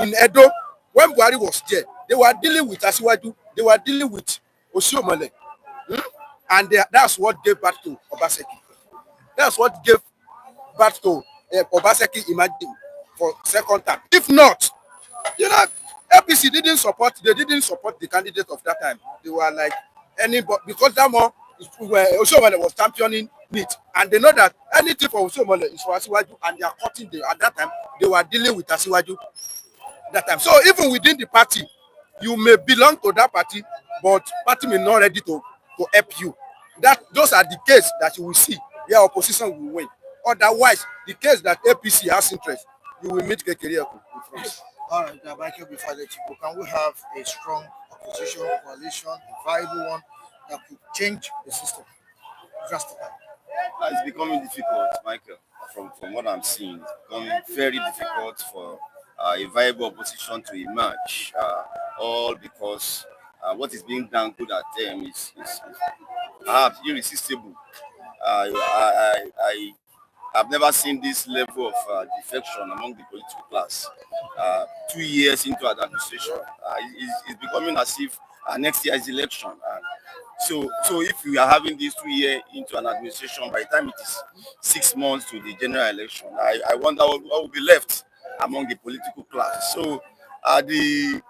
in Edo. When Buhari was there, they were dealing with Asiwaju, they were dealing with Oshiomhole. And that's what gave birth to Obaseki. That's what gave birth to Obaseki, imagine, for second time. If not, you know, APC didn't support the candidate of that time. They were like anybody, because that more Oshiomhole was championing it. And they know that anything for Oshiomhole is for Asiwaju, and they are cutting at that time, they were dealing with Asiwaju that time. So even within the party, you may belong to that party, but party may not ready to help you. Those are the cases that you will see where opposition will win. Otherwise, the case that APC has interest, you will meet Kekeriako. All right, Michael, before I let you go, can we have a strong opposition coalition, a viable one that could change the system drastically? It's becoming difficult, Michael. From what I'm seeing, it's becoming very difficult for a viable opposition to emerge. All because what is being done good at them is perhaps irresistible. I've never seen this level of defection among the political class. 2 years into an administration, it's becoming as if next year is election. So if we are having this 2 year into an administration, by the time it is 6 months to the general election, I wonder what will be left among the political class. So the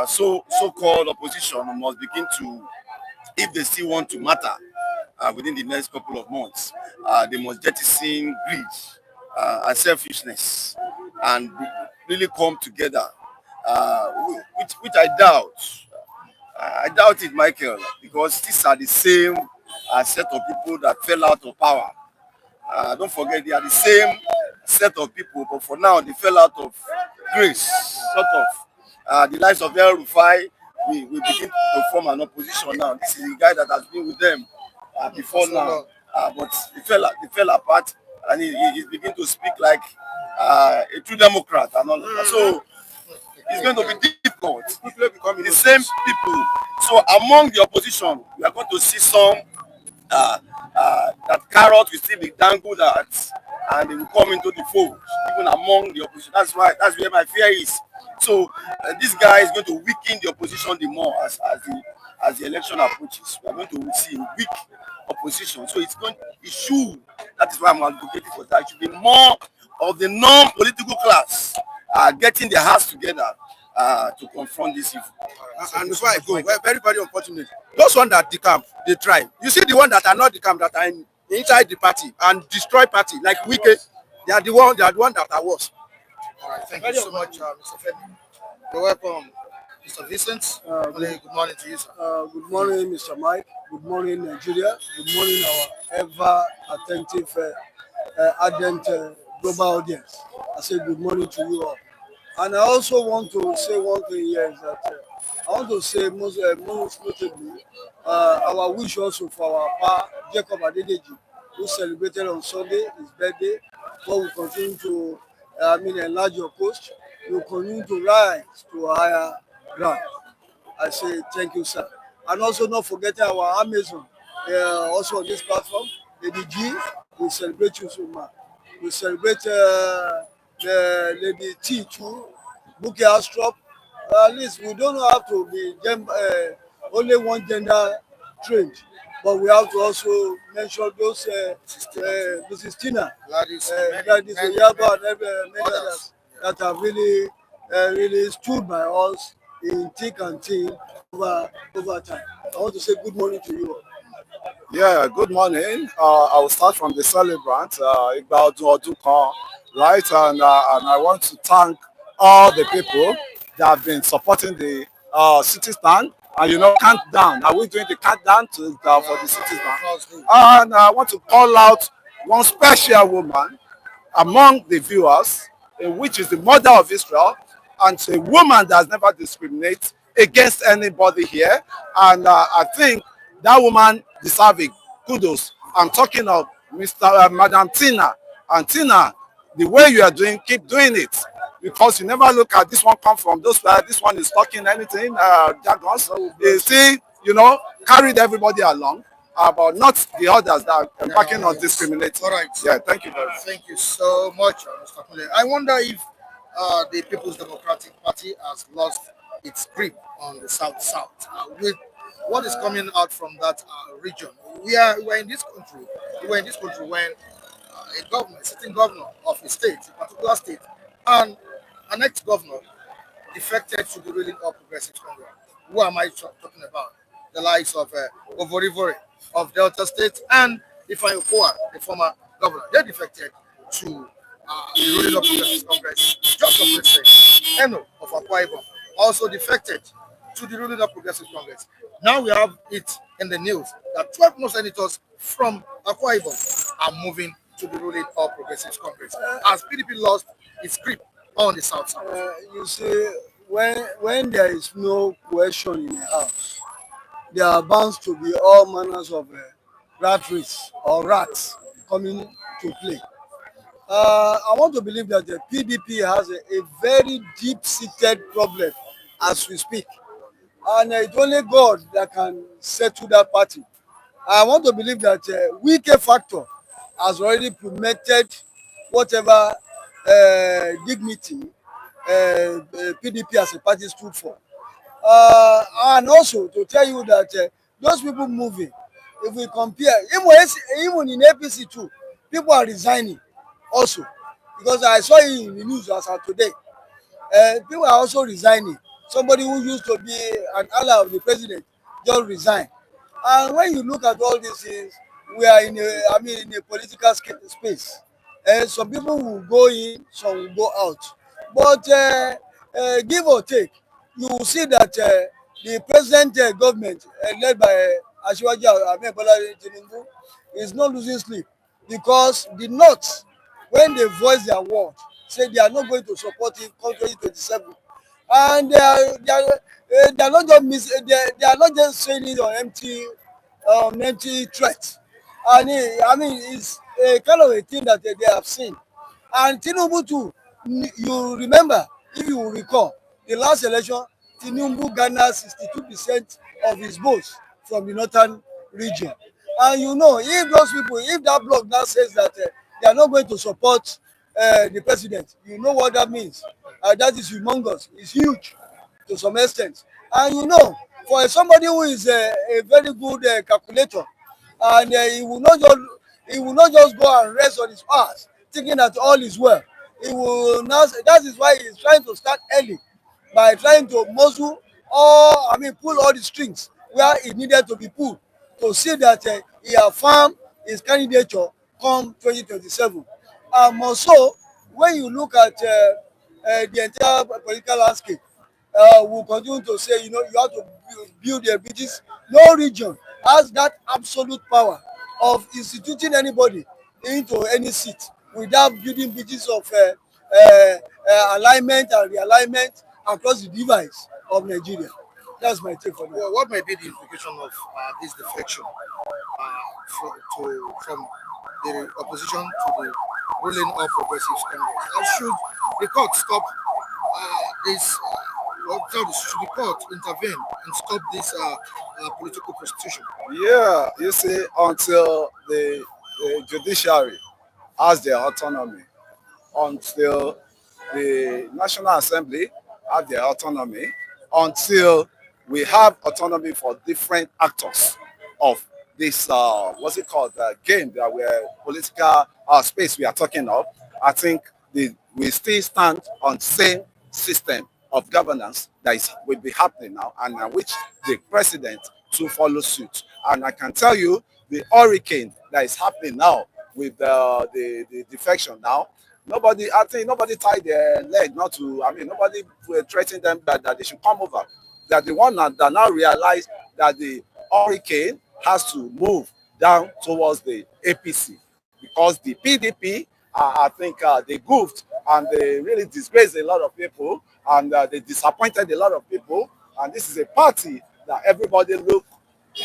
so-called opposition must begin to, if they still want to matter within the next couple of months, they must jettison greed and selfishness and really come together, which I doubt. I doubt it, Michael, because these are the same set of people that fell out of power. Don't forget, they are the same set of people, but for now, they fell out of grace, sort of. The likes of El Rufai, we begin to form an opposition now. This is the guy that has been with them before now, but they fell apart, and he's beginning to speak like a true Democrat and all of that. So it's going to be difficult. The same people. So among the opposition, we are going to see some that carrot will still be dangled at, and they will come into the fold, even among the opposition. That's where my fear is. So this guy is going to weaken the opposition the more as the election approaches. We are going to see a weak opposition. So it should. That is why I'm advocating for that. It should be more of the non-political class getting their hearts together to confront this evil. And before I go, very, very unfortunate. Those ones that decamp, they try. You see the ones that are not decamp, that are inside the party and destroy party, like Wike, they are the one that are worse. All right, thank you so much, Mr. Femi. You're welcome, Mr. Vincent. Good morning to you, sir. Good morning, Mr. Mike. Good morning, Nigeria. Good morning, our ever attentive, ardent global audience. I say good morning to you all. And I also want to say one thing here is that I want to say most notably our wish also for our pa Jacob Adedeji, who celebrated on Sunday his birthday. God will continue to enlarge your post. You will continue to rise to a higher ground. I say thank you, sir. And also not forgetting our Amazon, also on this platform, Lady G, we celebrate you so much. We celebrate the Lady T too, Bouquet Astrop. At least we don't have to be only one gender trained, but we have to also mention those Mrs. Tina, Gladys Oyaba, and many others that have really stood by us in thick and thin over time. I want to say good morning to you all. Yeah, good morning. I will start from the celebrant, Igba Odun Odun Kan, right? And I want to thank all the people that have been supporting the city stand. And countdown. Are we doing the countdown for the city stand? And I want to call out one special woman among the viewers, which is the mother of Israel, and a woman that has never discriminated against anybody here. And I think that woman deserves kudos. I'm talking of Madam Tina. And Tina, the way you are doing, keep doing it. Because you never look at this one come from those this one is talking anything, jargons. You see, carried everybody along, but not the others that are embarking on discriminating. All right. Yeah, thank you very much. Thank you so much, Mr. Kule. I wonder if the People's Democratic Party has lost its grip on the South with what is coming out from that region. We are in this country. We were in this country when a governor, a sitting governor of a state, a particular state, and an ex-governor defected to the ruling All Progressives Congress. Who am I talking about? The likes of Ovorivore of Delta State and Ifeanyi Okowa, the former governor. They defected to the ruling All Progressives Congress. Just of recent, Eno of Akwa Ibom also defected to the ruling All Progressives Congress. Now we have it in the news that 12 more senators from Akwa Ibom are moving to the ruling All Progressives Congress as PDP lost its grip on the South. You see, when there is no cohesion in a house, there are bound to be all manners of rat race or rats coming to play. I want to believe that the PDP has a very deep-seated problem as we speak, and it's only God that can settle that party. I want to believe that Wike factor has already permitted whatever dignity PDP as a party stood for. And also to tell you that those people moving, if we compare, even in APC too, people are resigning also. Because I saw it in the news as of today. People are also resigning. Somebody who used to be an ally of the president just resigned. And when you look at all these things, we are in a political space. Some people will go in, some will go out. But give or take, you will see that the present government led by Asiwaju Ahmed Bola Tinubu is not losing sleep because the North, when they voice their word, say they are not going to support him come 2027, and they are not just they are not just saying it on empty threat. And it's a kind of a thing that they have seen. And Tinubu too, you remember, if you will recall, the last election, Tinubu garnered 62% of his votes from the northern region. And if those people, if that bloc now says that they are not going to support the president, you know what that means. That is humongous. It's huge to some extent. And for somebody who is a very good calculator, and he will not just go and rest on his ass thinking that all is well. He will not. That is why he is trying to start early by trying to muscle pull all the strings where it needed to be pulled to see that he affirm his candidature come 2027. Also, when you look at the entire political landscape, we'll continue to say, you have to build the bridges. No region has that absolute power of instituting anybody into any seat without building bridges of alignment and realignment across the device of Nigeria. That's my take on that. Well, what might be the implication of this defection from the opposition to the ruling All Progressives Congress? And should the court stop this? Should the court intervene and stop this political prostitution? Yeah, you see, until the judiciary has their autonomy, until the National Assembly have their autonomy, until we have autonomy for different actors of this, what's it called, game that we're political space we are talking of. I think we still stand on same system of governance that will be happening now, and which the president to follow suit. And I can tell you the hurricane that is happening now with the defection now. I think nobody tied their leg not to, I mean, nobody threatened them that they should come over. That the one that now realize that the hurricane has to move down towards the APC because the PDP, I think they goofed and they really disgraced a lot of people and they disappointed a lot of people. And this is a party that everybody look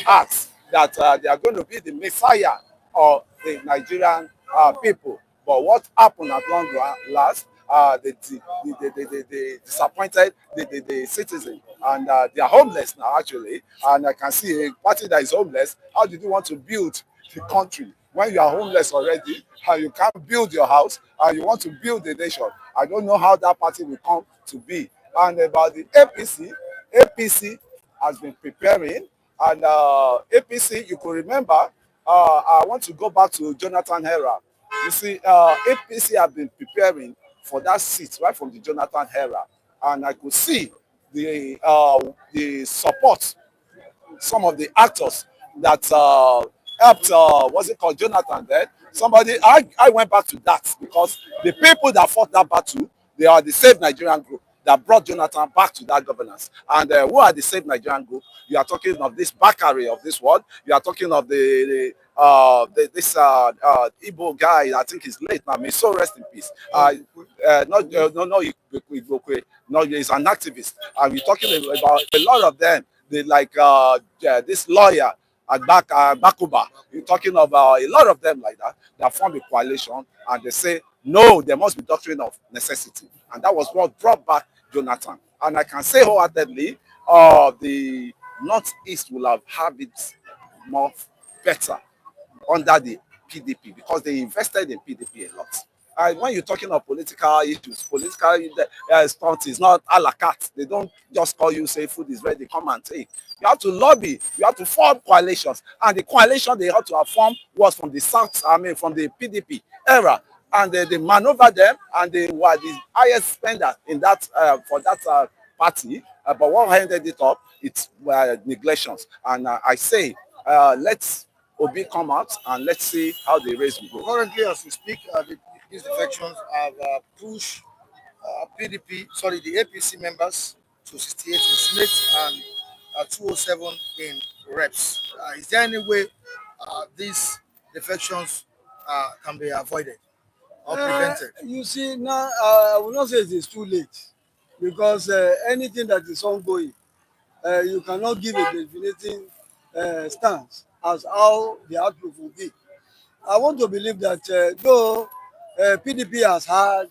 at that they are going to be the messiah of the Nigerian people. But what happened at long last, they disappointed the citizen and they are homeless now actually. And I can see a party that is homeless. How did you want to build the country when you are homeless already and you can't build your house and you want to build the nation? I don't know how that party will come to be. And about the APC has been preparing. And APC, you could remember, I want to go back to Jonathan era. You see, APC have been preparing for that seat right from the Jonathan era. And I could see the support, some of the actors that helped, what's it called, Jonathan then. I went back to that because the people that fought that battle, they are the Save Nigerian group that brought Jonathan back to that governance. And who are the Save Nigerian group? You are talking of this Bakari of this world. You are talking of this Igbo guy. I think he's late now. May so rest in peace. No, he's an activist. And we're talking about a lot of them. They like this lawyer at Bakuba. You're talking about a lot of them like that form a coalition and they say no, there must be doctrine of necessity. And that was what brought back Jonathan. And I can say wholeheartedly, the Northeast will have it more better under the PDP because they invested in PDP a lot. And when you're talking of political issues, political stunt is not a la carte. They don't just call you, say food is ready, come and take. You have to lobby, you have to form coalitions. And the coalition they had to have formed was from the South, from the PDP era. And they maneuver them, and they were the highest spender in that for that party. But what ended it up, it's neglections. And I say, let's Obi come out and let's see how the race will go. Currently, as we speak, these defections have pushed the APC members to 68 in Senate and 207 in reps. Is there any way these defections can be avoided or prevented? You see, now I will not say it is too late because anything that is ongoing, you cannot give a definitive stance as how the outlook will be. I want to believe that though PDP has had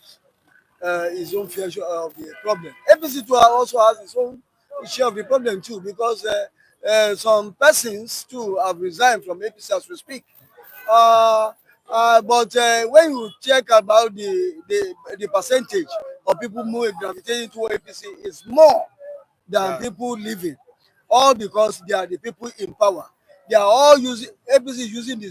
its own fair share of the problem, APC too also has its own share of the problem too because some persons too have resigned from APC as we speak. But when you check about the percentage of people gravitating to APC is more than people leaving, all because they are the people in power. They are all using APC using the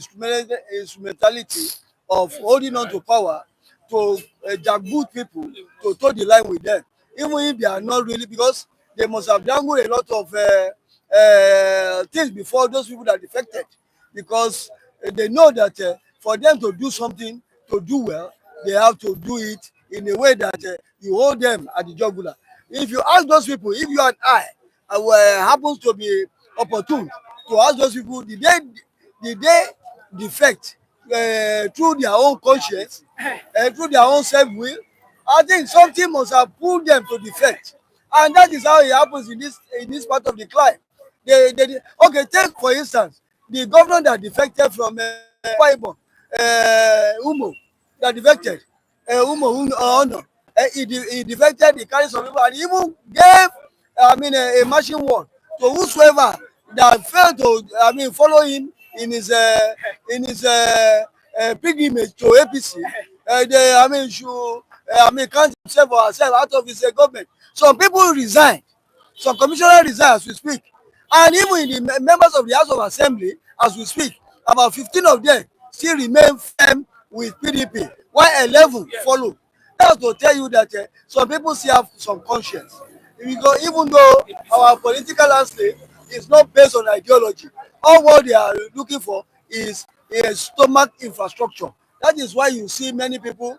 instrumentality of holding on to power to jackboot people to toe the line with them, even if they are not really, because they must have dangled a lot of things before those people that defected, because they know that for them to do something, to do well, they have to do it in a way that you hold them at the jugular. If you ask those people, if you and I happens to be opportune to ask those people, did they defect through their own conscience, through their own self-will? I think something must have pulled them to defect, and that is how it happens in this part of the climb. Okay, take for instance the governor that defected from Umo, that defected Honor. He defected, he carried some people, and he even gave a marching word to whosoever that failed to follow him in his pilgrimage to APC. They should count himself or herself out of his government. Some people resigned, some commissioners resigned as we speak, and even in the members of the House of Assembly as we speak, about 15 of them still remain firm with PDP, while 11 follow. That's to tell you that some people still have some conscience. Because even though our political landscape is not based on ideology, all what they are looking for is a stomach infrastructure. That is why you see many people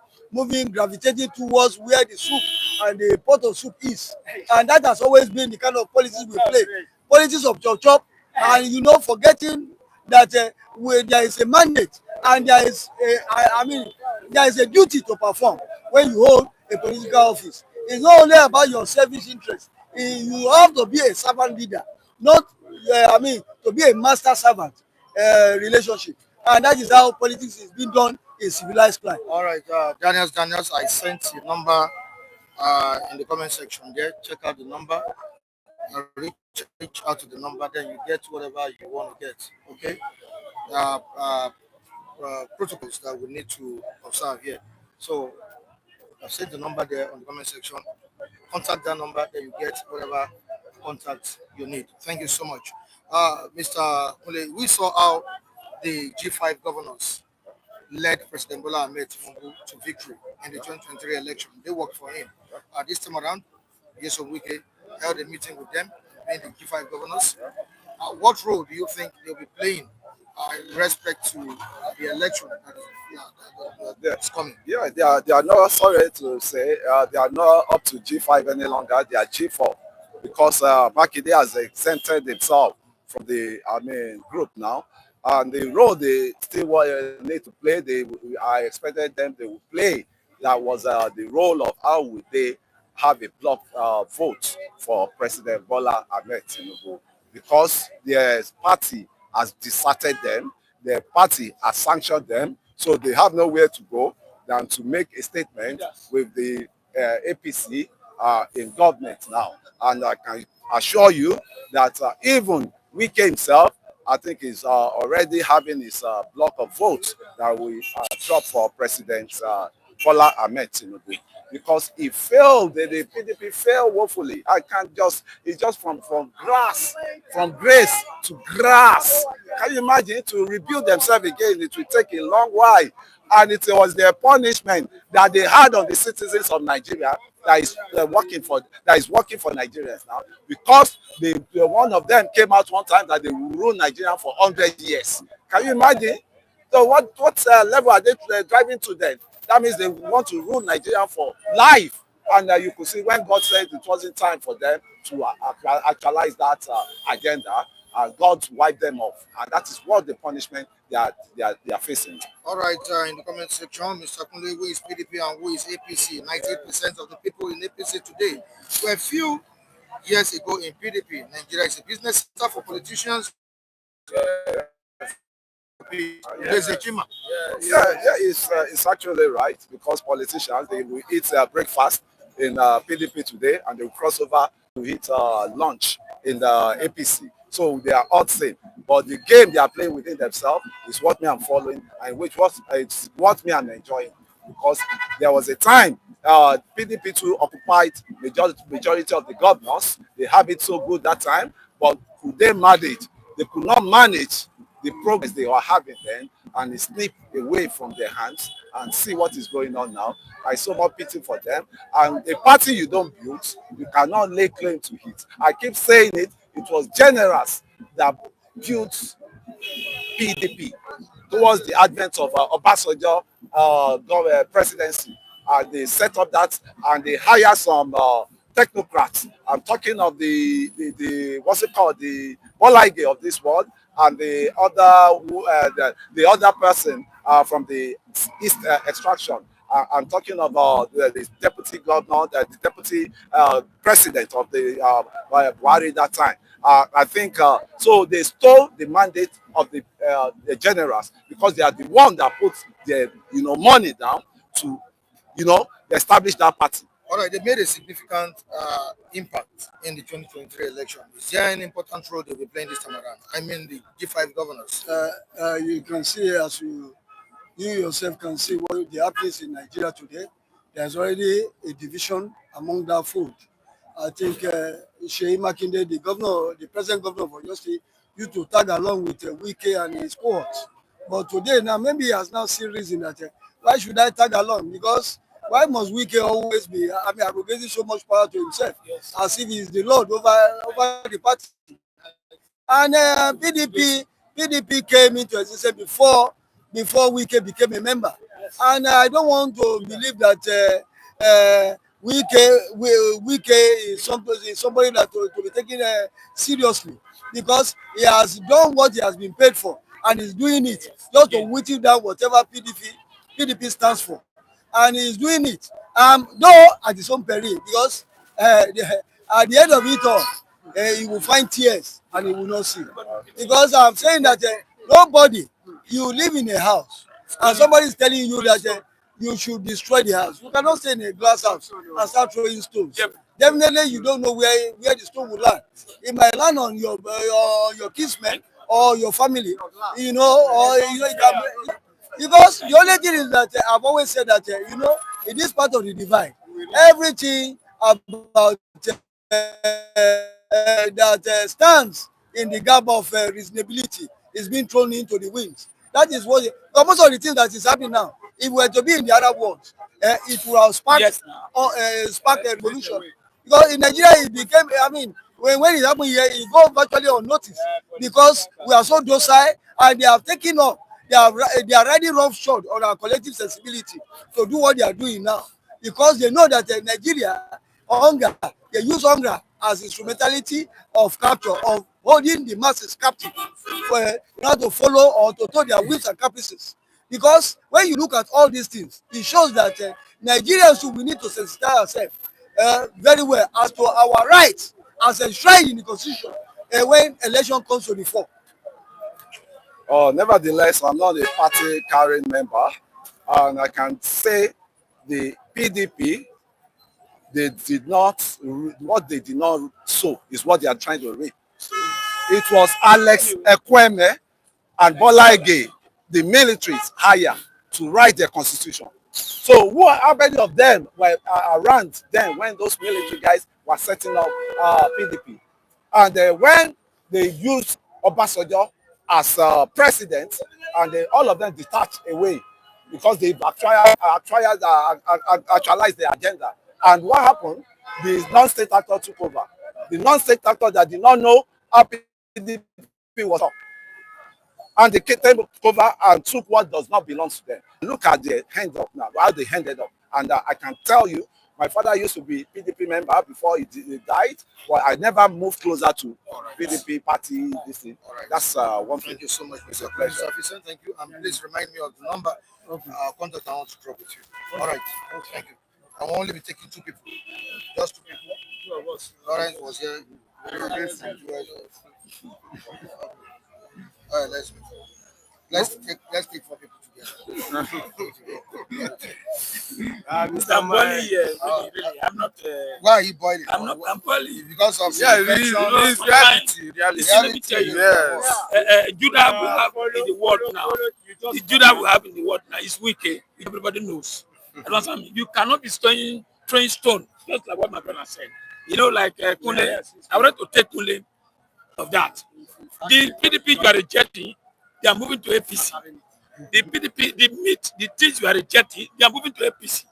gravitating towards where the soup and the pot of soup is. And that has always been the kind of policies we play. Politics of chop chop, and forgetting that there is a mandate and there is a duty to perform when you hold a political office. It's not only about your selfish interest. You have to be a servant leader, not to be a master servant relationship. And that is how politics is being done in civilized life. All right, Daniels, I sent your number in the comment section there. Check out the number. Reach out to the number, then you get whatever you want to get. Okay. Uh, uh, Protocols that we need to observe here. So I've sent the number there on the comment section. Contact that number, then you get whatever contact you need. Thank you so much. Mr. Mule, we saw how the G5 governors led President Bola Tinubu to victory in the 2023 election. They worked for him. This time around, yes, Wike held a meeting with them, being the G5 governors. What role do you think they'll be playing in respect to the election that's coming? Yeah, they are not, sorry to say, they are not up to G5 any longer. They are G4 because Makinde has exempted himself from the group now. And the role they still need to play, I expected them they would play. That was the role of how would they have a block vote for President Bola Tinubu, because their party has deserted them, their party has sanctioned them, so they have nowhere to go than to make a statement with the APC in government now. And I can assure you that even Wike himself, I think is already having his block of votes that we drop for President Bola Tinubu, because he failed. The PDP failed woefully. It's just from grace to grass. Can you imagine? To rebuild themselves again, it will take a long while. And it was their punishment that they had on the citizens of Nigeria that is working for Nigerians now, because one of them came out one time that they will rule Nigeria for 100 years. Can you imagine? So what level are they driving to then? That means they want to rule Nigeria for life. And you could see when God said it wasn't time for them to actualize that agenda, God wiped them off. And that is what the punishment they are facing. All right, in the comment section, Mr. Kunle, who is PDP and who is APC? 98% of the people in APC today were few years ago in PDP. Nigeria is a business center for politicians. It's actually right, because politicians, they will eat breakfast in PDP today and they will cross over to eat lunch in the APC. So they are all the same. But the game they are playing within themselves is what me I'm following, and it's what me I'm enjoying. Because there was a time PDP too occupied majority of the governors. They have it so good that time, but could they manage? They could not manage the progress they were having then, and it slipped away from their hands. And see what is going on now. I so much pity for them. And a party you don't build, you cannot lay claim to it. I keep saying it. It was generals that built PDP towards the advent of Obasanjo presidency. They set up that and they hire some technocrats. I'm talking of the what's it called, the Bola of this world, and the other person from the East extraction. I'm talking about the deputy governor, the deputy president of the Buhari that time. I think so. They stole the mandate of the generals, because they are the one that put their money down to establish that party. All right, they made a significant impact in the 2023 election. Is there an important role they'll be playing this time around? I mean, the G5 governors. You can see, as you yourself can see what the happens in Nigeria today. There's already a division among that fold. I think Sheyi Makinde, the present governor of Oyo State, used to tag along with Wike and his cohorts. But today, now maybe he has now seen reason that why should I tag along? Because why must Wike always be arrogating so much power to himself, as if he is the Lord over the party? And PDP PDP came into existence before Wike became a member. And I don't want to believe that Wike is somebody that to be taken seriously, because he has done what he has been paid for and is doing it just to whittle down whatever PDP stands for. And he's doing it. Though at his own peril, because at the end of it all, he will find tears and he will not see. Because I'm saying that nobody, you live in a house and somebody is telling you that you should destroy the house. You cannot stay in a glass house and start throwing stones. Definitely, you don't know where the stone will land. It might land on your kinsmen or your family, you know, or it can, because the only thing is that I've always said that in this part of the divide, everything about that stands in the gap of reasonability is being thrown into the winds. That is what most of the things that is happening now. If we were to be in the Arab world, it would have sparked a revolution. Because in Nigeria, it became, I mean, when it happened here, it goes virtually unnoticed, because we are so docile and they have taken up, they are riding roughshod on our collective sensibility to do what they are doing now, because they know that Nigeria, hunger, they use hunger as instrumentality of capture, of holding the masses captive, for not to follow or to throw their whims and caprices. Because when you look at all these things, it shows that Nigerians, we need to sensitize ourselves very well as to our rights as enshrined in the constitution when election comes to the fore. Nevertheless, I'm not a party carrying member, and I can say the PDP, what they did not sow is what they are trying to reap. It was Alex Ekweme and Bola Tinubu, the militaries hired to write their constitution. So how many of them were around then when those military guys were setting up PDP? And when they used Obasanjo as president, and all of them detached away because they actualized their agenda. And what happened? The non-state actor took over. The non-state actor that did not know how PDP was up. And they came over and took what does not belong to them. Look at the hand up now, how they ended up. And I can tell you, my father used to be PDP member before he died, but I never moved closer to PDP party. This thing. That's one thing. Thank you so much, Mr. Pleasure. Thank you. And please remind me of the number contact I want to drop with you. All right. Thank you. I will only be taking 2 people. Just 2 people. 2 of us. Lawrence was here. All right, let's take 4 people together. Mr. Boiling here. Really, I'm not. Why are you boiling? I'm boiling because of it's reality. Let me tell you. Yes. Judah we have in the world now. The Judah we have in the world now is Wike. Everybody knows. You cannot be throwing stone, just like what my brother said. You know, like Kunle. I wanted to take Kunle of that. The PDP you are rejecting, they are moving to APC. The PDP, the things you are rejecting, they are moving to APC.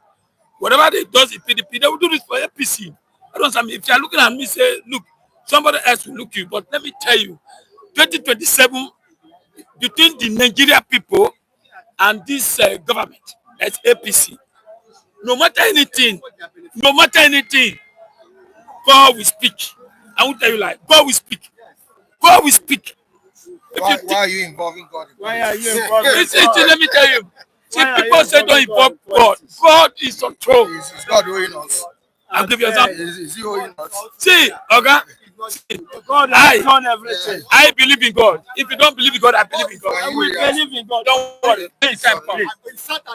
Whatever they do in PDP, they will do this for APC. I don't know. If you are looking at me, say, look, somebody else will look you. But let me tell you, 2027, between the Nigeria people and this government, that's APC, no matter anything, God will speak. I will tell you like, God will speak. God will speak. Why are you involving God? Why are you involving God? Let me tell you. See, people say don't involve God. God is on throne. Is God owing us? I'll give you an example. Is he owing us? See, okay? God has done everything. I believe in God. If you don't believe in God, I believe in God. We believe in God. Don't worry.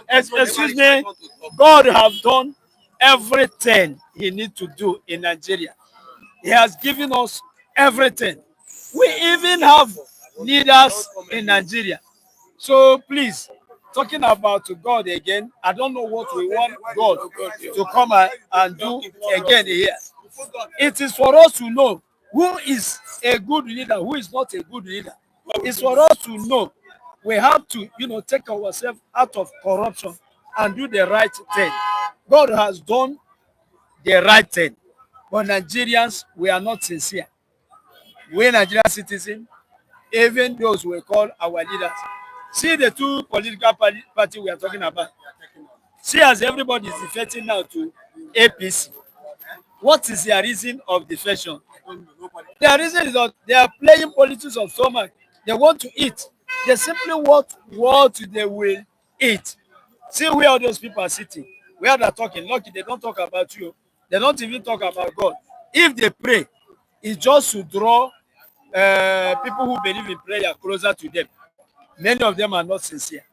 Excuse me. God has done everything He needs to do in Nigeria. He has given us everything. We even have leaders in Nigeria. So please, talking about God again, I don't know what we want God to come and do again here. It is for us to know who is a good leader, who is not a good leader. It's for us to know. We have to, take ourselves out of corruption and do the right thing. God has done the right thing. But Nigerians, we are not sincere. We Nigerian citizens, even those we call our leaders. See the two political party we are talking about. See as everybody is defecting now to APC. What is their reason of defection? Their reason is that they are playing politics of stomach. They want to eat. They simply want what they will eat. See where all those people are sitting, where they are talking. Lucky they don't talk about you. They don't even talk about God. If they pray, it's just to draw people who believe in prayer closer to them. Many of them are not sincere.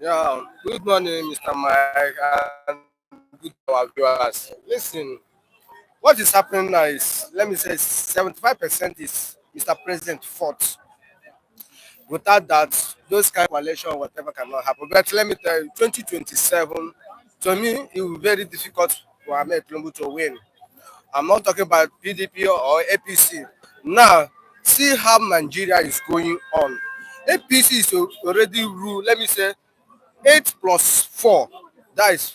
Yeah, good morning, Mr. Mike, and good to our viewers. Listen, what is happening now is, let me say, 75% is Mr. President fault. Without that, those kind of coalition or whatever cannot happen. But let me tell you, 2027, to me, it will be very difficult for Ahmed Tinubu to win. I'm not talking about PDP or APC. Now, see how Nigeria is going on. APC is already rule, let me say, 8 plus 4, that is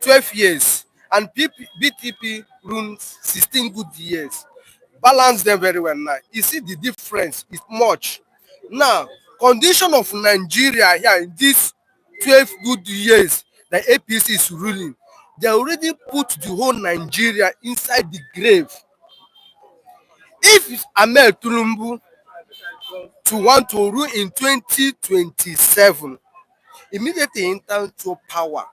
12 years. And BTP runs 16 good years. Balance them very well now. You see the difference is much. Now, condition of Nigeria here in these 12 good years that APC is ruling, they already put the whole Nigeria inside the grave. If Ahmed Tinubu to want to rule in 2027, immediately enter to power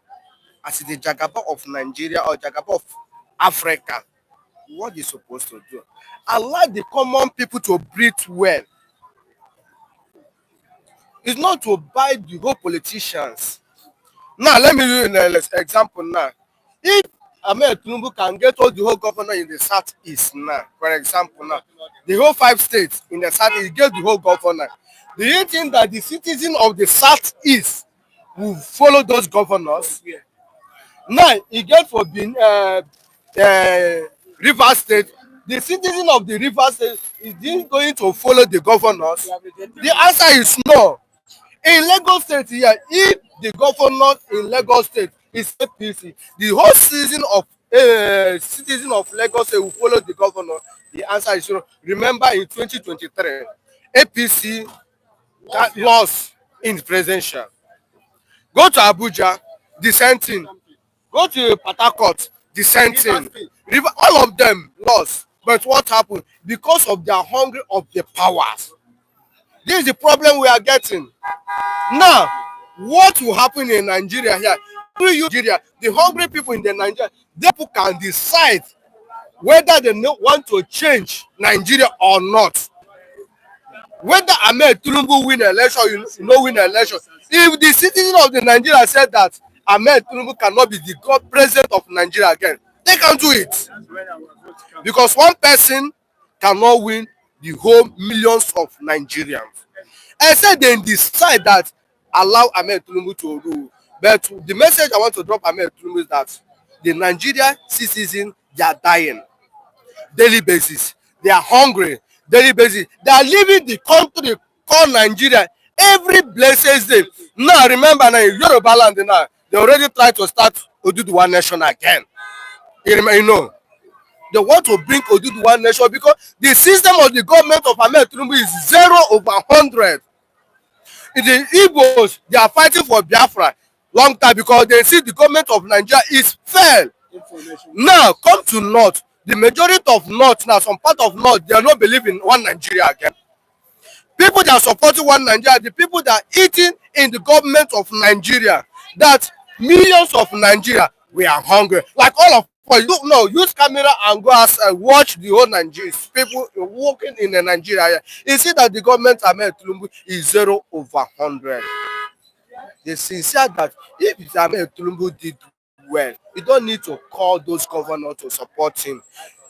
as the Jagaba of Nigeria or Jagaba of Africa, what is supposed to do? Allow the common people to breathe well. It's not to buy the whole politicians. Now, let me give you an example now. If Ahmed Tinubu can get all the whole governor in the southeast now, for example now, the whole 5 states in the southeast, he get the whole governor. Do you think that the citizens of the southeast will follow those governors? Now, he get for River State. The citizen of the River State is going to follow the governors. The answer is no. In Lagos State here, if the governor in Lagos State is APC, the whole citizen of Lagos State will follow the governor. The answer is no. Remember in 2023, APC got lost in the presidential. Go to Abuja, the same thing. Go to Port Harcourt, the same thing. All of them lost. But what happened? Because of their hunger of the powers. This is the problem we are getting. Now, what will happen in Nigeria here? Nigeria, the hungry people in the Nigeria, they can decide whether they want to change Nigeria or not. Whether Ahmed Tinubu win election, you know win election. If the citizen of the Nigeria said that Ahmed Tinubu cannot be the president of Nigeria again, they can do it. Because one person cannot win the whole millions of Nigerians. I said they decide that allow Ahmed Tinubu to rule. But the message I want to drop Ahmed Tinubu is that the Nigerian citizens, they are dying daily basis. They are hungry daily basis. They are leaving the country called Nigeria every blessed day. Now remember now, Yoruba land now, they already try to start Oduduwa nation again. You know, they want to bring Oduduwa nation because the system of the government of Ahmed Tinubu is 0/100. In the Igbos, they are fighting for Biafra long time because they see the government of Nigeria is fair. Now, come to North. The majority of North, now some part of North, they are not believing one Nigeria again. People that are supporting one Nigeria, the people that are eating in the government of Nigeria, that millions of Nigeria, we are hungry. Like all of us, use camera and go and watch the whole Nigeria. People working in the Nigeria. You see that the government Ahmed Tinubu is 0/100. They sincere that if Ahmed Tinubu did well, you don't need to call those governors to support him.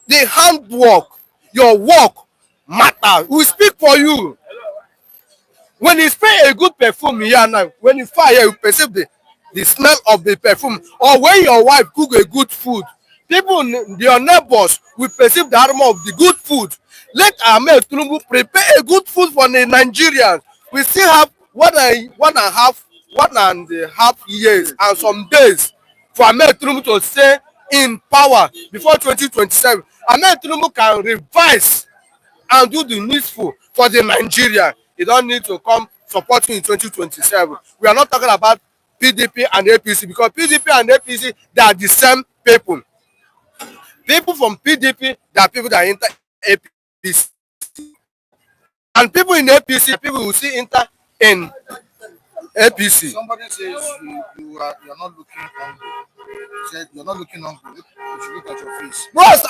The handwork, your work matter. We speak for you. When you spray a good perfume here now, when you fire, you perceive the smell of the perfume. Or when your wife cook a good food, people, your neighbors, will perceive the aroma of the good food. Let Ahmed Tinubu prepare a good food for the Nigerians. We still have one and a half years and some days for Ahmed Tinubu to stay in power before 2027. Ahmed Tinubu can revise and do the needful for for the Nigeria. You don't need to come support me in 2027. We are not talking about PDP and APC because PDP and APC, they are the same people. People from PDP, they are people that enter APC. And people in APC, people who see enter in APC. Somebody says you're not looking hungry. He said you're not looking hungry. You should look at your face. Bros,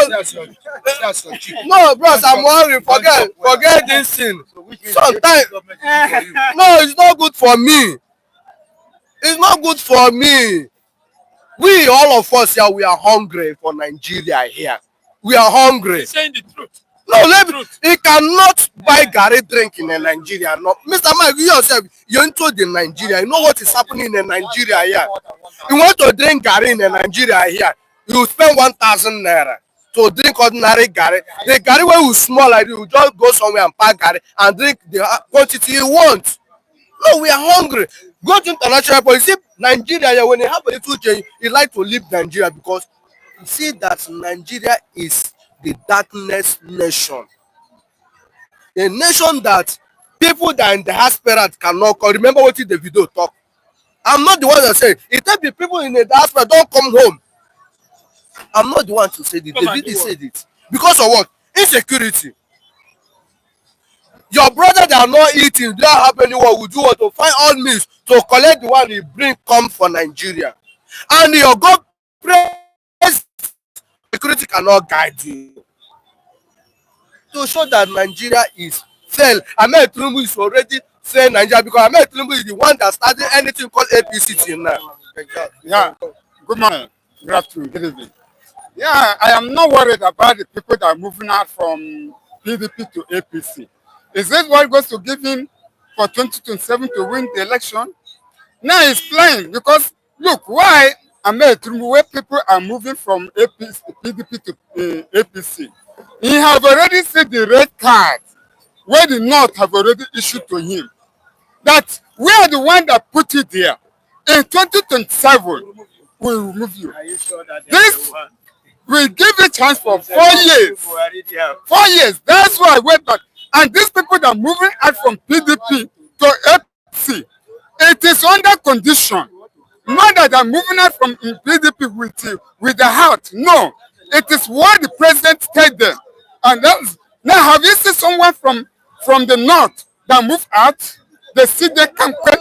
That's your cheek. no, bros, I'm hungry. Forget this thing. Sometimes, no, it's not good for me. It's not good for me. We, all of us here, we are hungry for Nigeria here. We are hungry. He's saying the truth. No, he cannot buy Gary drink in Nigeria. No, Mr. Mike, you yourself, you're into the Nigeria. You know what is happening in Nigeria here. You want to drink Gary in Nigeria here, you spend 1,000 naira to drink ordinary Gary. The Gary where you small like you just go somewhere and pack Gary and drink the quantity you want. No, we are hungry. Go to international police. See, Nigeria, when they have a little change, you like to leave Nigeria because you see that Nigeria is the darkness nation. A nation that people that are in the diaspora cannot call. Remember what the video talk. I'm not the one that say it. Tell the people in the diaspora don't come home. I'm not the one to say it. The video said it. Because of what? Insecurity. Your brother that are not eating, they don't have anyone who do what to find all means to collect the one he bring come for Nigeria. And your God praise security cannot guide you. To show that Nigeria is failed. Ahmed Tinubu is already saying Nigeria because Ahmed Tinubu is the one that started anything called APC till now. Yeah, good morning, good afternoon, good evening. Yeah, I am not worried about the people that are moving out from PDP to APC. Is this what goes to give him for 2027 to win the election? Now he's playing because look, why Ahmed Tinubu, where people are moving from APC, PDP to APC, he have already seen the red card where the North have already issued to him. That we are the one that put it there. In 2027, we will remove you. Are you sure that this will give a chance for 4 years. 4 years. That's why I went back. And these people that are moving out from PDP to APC, it is under condition. Not that they're moving out from PDP with the heart. No. It is what the president said them. And now have you seen someone from the North that moved out? They see they can quit.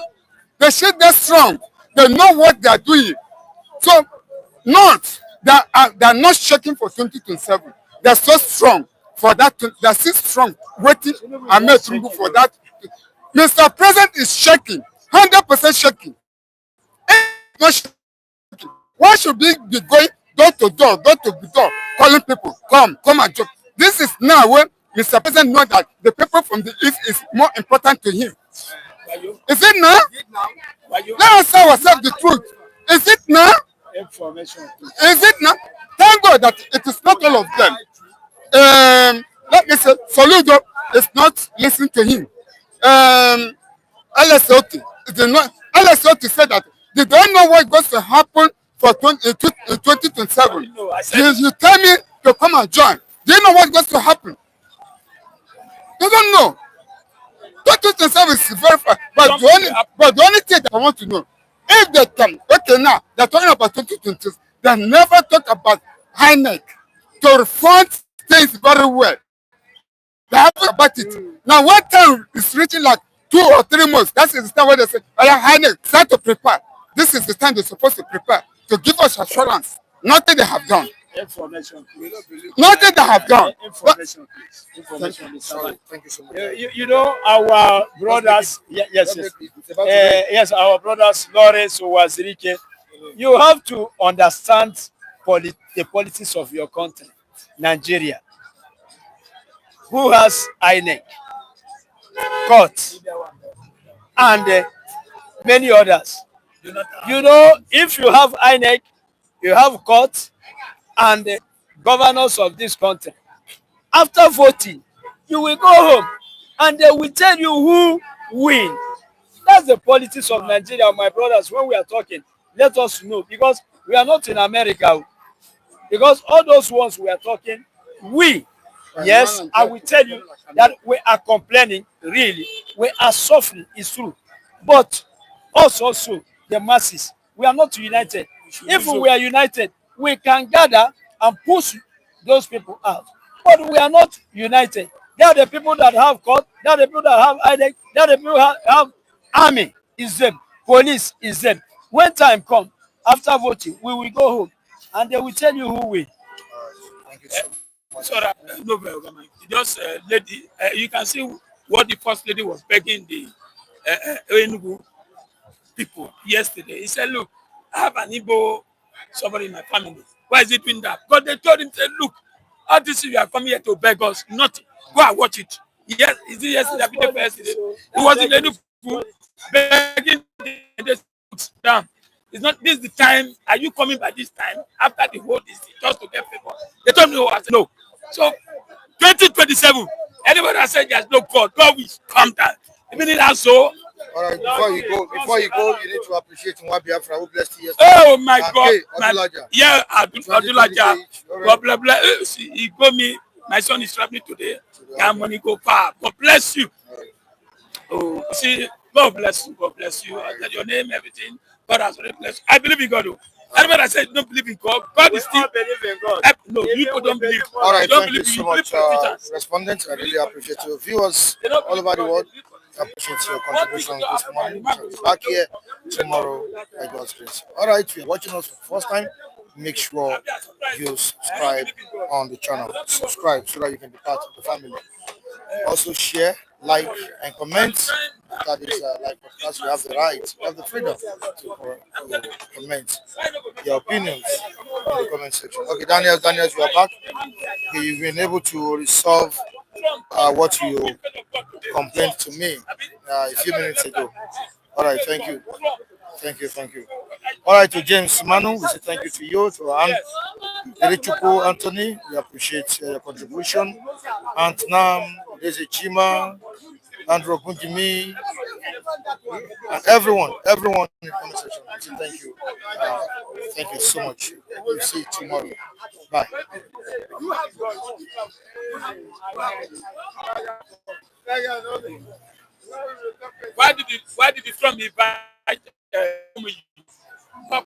They see they're strong. They know what they're doing. So North, they're not shaking for 2027. They're so strong for that. They're still strong, waiting and make Tinubu for that. Mr. President is shaking, 100% shaking. Not shaking. Why should we be going door to door, calling people, come and join? This is now when Mr. President knows that the people from the East is more important to him. Is it now? Let us tell ourselves the truth. Is it now? Is it now? Thank God that it is not all of them. Let me say, Soludo is not listening to him. Otti said that they don't know what is going to happen for 2027. You tell me to come and join. Do you know what's going to happen? They don't know. 2027 is very far. But the only thing that I want to know, if they come, okay, now they're talking about 2020, they never talk about INEC to refund things very well. They have to about it. Now, one time is reaching like 2 or 3 months. That is the time where they say, INEC, start to prepare. This is the time they're supposed to prepare to give us assurance. Nothing they have done. Information, please. Nothing they have done. Information, please. Information, please. Thank you so much. You know, our brothers, yes, our brothers, Lawrence Owazirike, you have to understand the politics of your country, Nigeria. Who has INEC, court, and many others. You know, if you have INEC, you have court, and the governors of this country. After voting, you will go home and they will tell you who win. That's the politics of Nigeria, my brothers. When we are talking, let us know, because we are not in America. Because all those ones we are talking, we Yes, I will tell you that we are complaining, really. We are suffering, it's true. But also, the masses, we are not united. If we are united, we can gather and push those people out. But we are not united. They are the people that have court, they are the people that have IDEC, they are the people that have army, is them, police is them. When time comes, after voting, we will go home and they will tell you who win. Thank you so much. So that no government. Just lady, you can see what the first lady was begging the Enugu people yesterday. He said, "Look, I have an Igbo somebody in my family. Why is he doing that?" But they told him, "Say, look, all this you are coming here to beg us, nothing. Go and watch it." Yes, is it yesterday? Video yesterday. He was in Enugu begging the down. It's not this the time. Are you coming by this time after the whole this thing, just to get favor? They told me, "Oh, I said no." So 2027, anybody that said there's no God, God will come down. Even that so. All right, before you go, you need to appreciate Nwa Biafra who blessed you yesterday. Oh my God. Odulaja. Yeah, Abdulaja. God bless. He told me, my son is traveling today. That money go far. God bless you. Oh, see, God bless you. God bless you. I tell your name, everything. God has already blessed you. I believe in God. Anybody that says don't believe in God, God is still. Believe in God. No, you people don't believe. All right, Don't thank you believe so in much, respondents. I really appreciate you. Viewers all over the world, I appreciate your contributions this morning. So we'll be back here tomorrow by God's grace. All right, if you're watching us for the first time, make sure you subscribe on the channel. Subscribe so that you can be part of the family. Also share, like, and comment. That is like podcast. You have the right, you have the freedom to comment your opinions in the comment section. Okay, Daniel, you are back. Okay, you've been able to resolve what you complained to me a few minutes ago. All right, thank you. Thank you. All right, to James Manu, we say thank you to you, to Erichuku Anthony, we appreciate your contribution. And now, there's a Chima, Andrew Bunjimi, and everyone in the comment section. We say thank you so much. We'll see you tomorrow. Bye. Why did the Trump invite